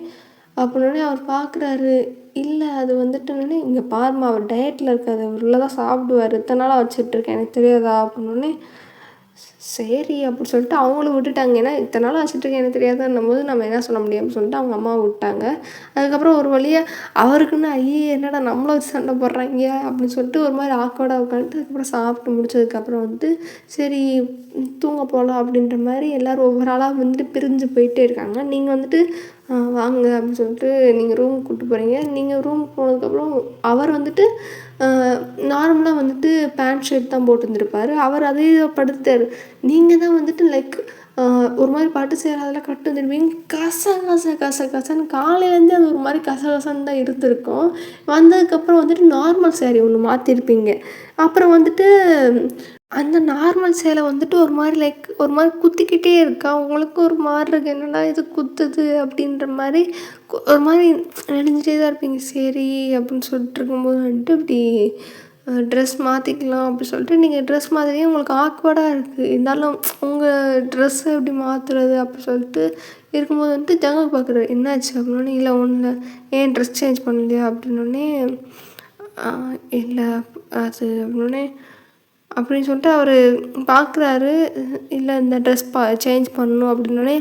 அப்படின்னோடனே அவர் பார்க்குறாரு. இல்லை அது வந்துட்டுன்னே இங்கே பாருமா அவர் டயட்டில் இருக்காது, அவர் இவ்வளோ தான் சாப்பிடுவார், இத்தனை நாளாக வச்சிட்ருக்கேன் எனக்கு தெரியாதா அப்படின்னோடனே சரி அப்படின்னு சொல்லிட்டு அவங்களும் விட்டுட்டாங்க. ஏன்னா இத்தனை நாள் வச்சுட்டுருக்கேன் எனக்கு தெரியாதுன்னும்போது நம்ம என்ன சொல்ல முடியும் அப்படின்னு சொல்லிட்டு அவங்க அம்மாவை விட்டாங்க. அதுக்கப்புறம் ஒரு வழியாக அவருக்குன்னு என்னடா நம்மள வச்சு சண்டை போடுறாங்க அப்படின்னு சொல்லிட்டு ஒரு மாதிரி ஆக்வர்டாக உட்காந்துட்டு அதுக்கப்புறம் சாப்பிட்டு முடிச்சதுக்கப்புறம் வந்துட்டு சரி தூங்க போகலாம் அப்படின்ற மாதிரி எல்லோரும் ஒவ்வொரு ஆளாக வந்துட்டு பிரிஞ்சு போயிட்டே இருக்காங்க. நீங்கள் வந்துட்டு வாங்க அப்படின்னு சொல்லிட்டு நீங்கள் ரூமுக்கு கூப்பிட்டு போகிறீங்க. நீங்கள் ரூமுக்கு போனதுக்கப்புறம் அவர் வந்துட்டு நார்மலாக வந்துட்டு பேண்ட் ஷர்ட் தான் போட்டுருந்துருப்பார். அவர் அதே படுத்துட்டார். நீங்கள் தான் வந்துட்டு லைக் ஒரு மாதிரி பட்டு சேலை அதெல்லாம் கட்டு வந்துருப்பீங்க. கசன்னு காலையிலேருந்தே அது ஒரு மாதிரி கசகசன்னு தான் இருந்திருக்கும். வந்ததுக்கப்புறம் வந்துட்டு நார்மல் சேரீ ஒன்று மாற்றிருப்பீங்க. அப்புறம் வந்துட்டு அந்த நார்மல் சேலை வந்துட்டு ஒரு மாதிரி லைக் ஒரு மாதிரி குத்திக்கிட்டே இருக்கா. உங்களுக்கு ஒரு மாதிரி இருக்கு. என்னடா இது குத்துது அப்படின்ற மாதிரி ஒரு மாதிரி நெளிஞ்சிட்டே தான் இருப்பீங்க. சரி அப்படின்னு சொல்லிட்டு இருக்கும்போது வந்துட்டு இப்படி ட்ரெஸ் மாற்றிக்கலாம் அப்படி சொல்லிட்டு நீங்கள் ட்ரெஸ் மாதிரியே உங்களுக்கு ஆக்வர்டாக இருக்குது. இருந்தாலும் உங்கள் ட்ரெஸ்ஸை எப்படி மாற்றுறது அப்படி சொல்லிட்டு இருக்கும்போது வந்துட்டு ஜன்னல் பார்க்குறாரு. என்னாச்சு அப்படின்னோடனே இல்லை ஒன்றும் இல்லை. ஏன் ட்ரெஸ் சேஞ்ச் பண்ணலையா அப்படின்னோடனே இல்லை அது அப்படின்னோடனே அப்படின்னு சொல்லிட்டு அவர் பார்க்குறாரு. இல்லை இந்த ட்ரெஸ் சேஞ்ச் பண்ணணும் அப்படின்னோடனே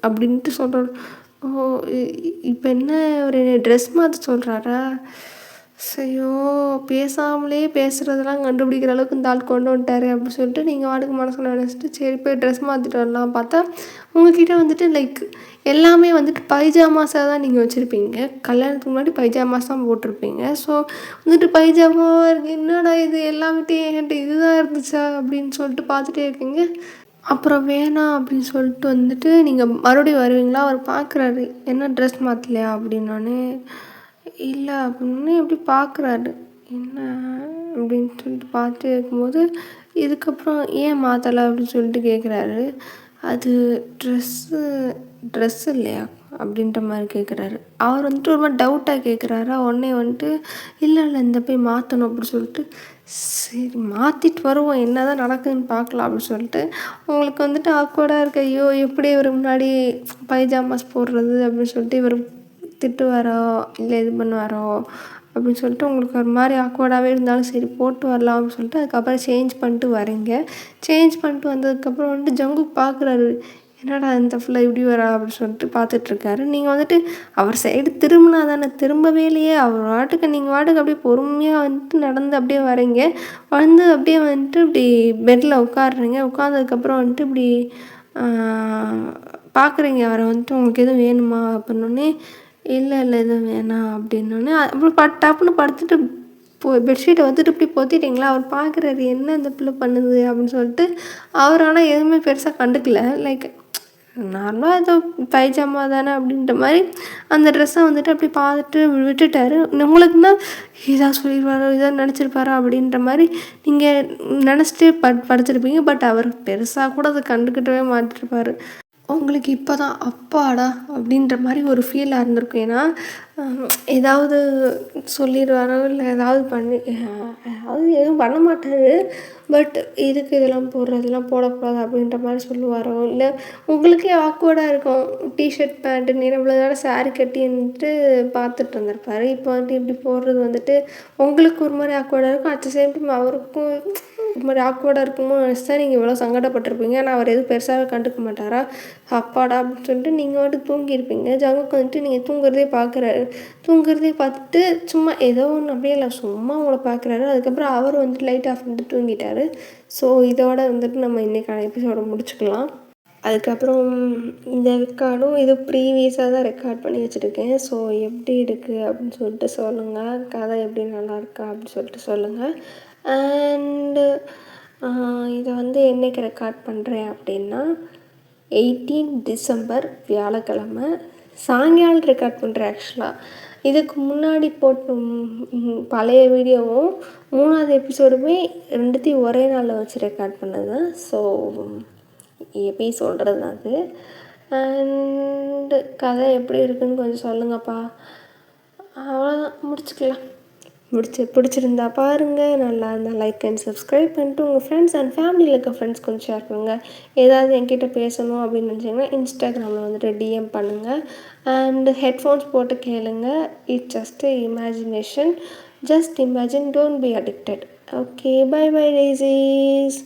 அப்படின்ட்டு சொல்கிறாரு. ஓ இப்போ என்ன ஒரு ட்ரெஸ் மாற்ற சொல்கிறாரா? ஐயோ பேசாமலே பேசுகிறதெல்லாம் கண்டுபிடிக்கிற அளவுக்கு இந்த ஆள் கொண்டு வந்துட்டாரு அப்படின்னு சொல்லிட்டு நீங்கள் வாட்டுக்கு மனசில் நினச்சிட்டு சரி போய் ட்ரெஸ் மாற்றிட்டு வரலாம் பார்த்தா உங்கள்கிட்ட வந்துட்டு லைக் எல்லாமே வந்துட்டு பைஜாமாஸாக தான் நீங்கள் வச்சுருப்பீங்க. கல்யாணத்துக்கு முன்னாடி பைஜாமாஸ் தான் போட்டிருப்பீங்க. ஸோ வந்துட்டு பைஜாமாவாக இருக்குது. என்னடா இது எல்லாமே என்கிட்ட இதுதான் இருந்துச்சா அப்படின்னு சொல்லிட்டு பார்த்துட்டே இருக்கீங்க. அப்புறம் வேணாம் அப்படின்னு சொல்லிட்டு வந்துட்டு நீங்கள் மறுபடியும் வருவீங்களா? அவர் பார்க்குறாரு. என்ன ட்ரெஸ் மாற்றலையா அப்படின்னோடனே இல்லை அப்படின்னு எப்படி பார்க்குறாரு. என்ன அப்படின்னு சொல்லிட்டு பார்த்துட்டே இருக்கும்போது இதுக்கப்புறம் ஏன் மாற்றலை அப்படின்னு சொல்லிட்டு கேட்குறாரு. அது ட்ரெஸ்ஸு இல்லையா அப்படின்ற மாதிரி கேட்குறாரு. அவர் வந்துட்டு ஒரு மாதிரி டவுட்டாக கேட்குறாரா. உடனே வந்துட்டு இல்லை இந்த போய் மாற்றணும் அப்படின்னு சொல்லிட்டு சரி மாற்றிட்டு வருவோம் என்ன தான் நடக்குதுன்னு பார்க்கலாம் அப்படின்னு சொல்லிட்டு உங்களுக்கு வந்துட்டு ஆக்வர்டாக இருக்க. ஐயோ எப்படி இவர் முன்னாடி பைஜாமாஸ் போடுறது அப்படின்னு சொல்லிட்டு இவர் திட்டுவாரோ இல்லை இது பண்ணுவாரோ அப்படின்னு சொல்லிட்டு உங்களுக்கு ஒரு மாதிரி ஆக்வர்டாகவே இருந்தாலும் சரி போட்டு வரலாம் அப்படின்னு சொல்லிட்டு அதுக்கப்புறம் சேஞ்ச் பண்ணிட்டு வரீங்க. சேஞ்ச் பண்ணிட்டு வந்ததுக்கப்புறம் வந்துட்டு ஜங்குக் பார்க்குறாரு. என்னடா இந்த ஃபுல்லாக இப்படி வரா அப்படின்னு சொல்லிட்டு பார்த்துட்ருக்காரு. நீங்கள் வந்துட்டு அவர் சைடு திரும்பினா தானே திரும்பவே இல்லையே. அவர் வாட்டுக்கு நீங்கள் வாட்டுக்கு அப்படியே பொறுமையாக வந்துட்டு நடந்து அப்படியே வரீங்க. வந்து அப்படியே வந்துட்டு இப்படி பெட்டில் உட்காடுறீங்க. உட்காந்ததுக்கப்புறம் வந்துட்டு இப்படி பார்க்குறீங்க அவரை வந்துட்டு உங்களுக்கு எதுவும் வேணுமா அப்படின்னோடனே இல்லை எதுவும் வேணாம் அப்படின்னோடனே அப்புறம் டப்புன்னு படுத்துட்டு பெட்ஷீட்டை வந்துட்டு இப்படி பொத்திட்டிங்களா. அவர் பார்க்குறாரு என்ன இந்த பிள்ளை பண்ணுது அப்படின்னு சொல்லிட்டு அவர் ஆனால் எதுவுமே பெருசாக கண்டுக்கல. லைக் நார்மலாக ஏதோ பைஜாமா தானே அப்படின்ற மாதிரி அந்த ட்ரெஸ்ஸை வந்துட்டு அப்படி பார்த்துட்டு விட்டுட்டாரு. உங்களுக்குன்னா இதாக சொல்லிடுவாரோ இதாக நினச்சிருப்பாரோ அப்படின்ற மாதிரி நீங்கள் நினச்சிட்டு படுத்துருப்பீங்க. பட் அவர் பெருசாக கூட அதை கண்டுக்கிட்டவே மாட்டிருப்பார். உங்களுக்கு இப்போ தான் அப்பாடா அப்படின்ற மாதிரி ஒரு ஃபீலாக இருந்திருக்கும். ஏன்னா ஏதாவது சொல்லிடுவாரோ இல்லை ஏதாவது எதுவும் பண்ண மாட்டார். பட் இதுக்கு இதெல்லாம் போடுறதெல்லாம் போடக்கூடாது அப்படின்ற மாதிரி சொல்லுவாரோ இல்லை உங்களுக்கே ஆக்வர்டாக இருக்கும். டிஷர்ட் பேண்ட்டு இவ்வளோ நேரம் சாரீ கட்டின்ட்டு பார்த்துட்டு இருந்திருப்பார். இப்போ வந்துட்டு இப்படி போடுறது வந்துட்டு உங்களுக்கு ஒரு மாதிரி ஆக்வர்டாக இருக்கும். அட் த சேம் டைம் அவருக்கும் ஒரு மாதிரி ஆக்வர்டாக இருக்குமோ நினச்சி தான் நீங்கள் இவ்வளோ சங்கடப்பட்டிருப்பீங்க. ஆனால் அவர் எதுவும் பெருசாகவே கண்டுக்க மாட்டாரா. அப்பாடா அப்படின்னு சொல்லிட்டு நீங்கள் வந்துட்டு தூங்கியிருப்பீங்க. ஜங்குக்கு வந்துட்டு நீங்கள் தூங்குறதே பார்க்குறாரு. தூங்குறதே பார்த்துட்டு சும்மா ஏதோ ஒன்று அப்படியே இல்லை சும்மா உங்களை பார்க்குறாரு. அதுக்கப்புறம் அவர் வந்துட்டு லைட் ஆஃப் பண்ணிட்டு தூங்கிட்டார். ஸோ இதோட வந்துட்டு நம்ம இன்றைக்கான எபிசோட முடிச்சுக்கலாம். அதுக்கப்புறம் இந்த ரெக்கார்டும் இது ப்ரீவியஸாக தான் ரெக்கார்ட் பண்ணி வச்சுருக்கேன். ஸோ எப்படி இருக்குது அப்படின்னு சொல்லிட்டு சொல்லுங்கள். கதை எப்படி நல்லாயிருக்கா அப்படின்னு சொல்லிட்டு சொல்லுங்கள். அண்டு இதை வந்து என்றைக்கு ரெக்கார்ட் பண்ணுறேன் அப்படின்னா 18 டிசம்பர் வியாழக்கிழமை சாயங்காலம் ரெக்கார்ட் பண்ணுறேன். ஆக்சுவலாக இதுக்கு முன்னாடி போட்ட பழைய வீடியோவும் 3வது எபிசோடுமே ரெண்டுத்தையும் ஒரே நாளில் வச்சு ரெக்கார்ட் பண்ணது தான். ஸோ எப்படி சொல்கிறது அது. அண்டு கதை எப்படி இருக்குதுன்னு கொஞ்சம் சொல்லுங்கப்பா. அவ்வளோதான், முடிச்சுக்கலாம். பிடிச்சிருந்தா பாருங்கள். நல்லா இருந்தால் லைக் அண்ட் சப்ஸ்கிரைப் பண்ணிட்டு உங்கள் ஃப்ரெண்ட்ஸ் அண்ட் ஃபேமிலியில் இருக்க ஃப்ரெண்ட்ஸ் கொஞ்சம் ஷேர் பண்ணுங்கள். ஏதாவது என்கிட்ட பேசணும் அப்படின்னு நினச்சிங்கன்னா இன்ஸ்டாகிராமில் வந்துட்டு டிஎம் பண்ணுங்கள். அண்ட் ஹெட்ஃபோன்ஸ் போட்டு கேளுங்க. It's just imagination. Just imagine, don't be addicted. Okay, bye bye டேஸீஸ்.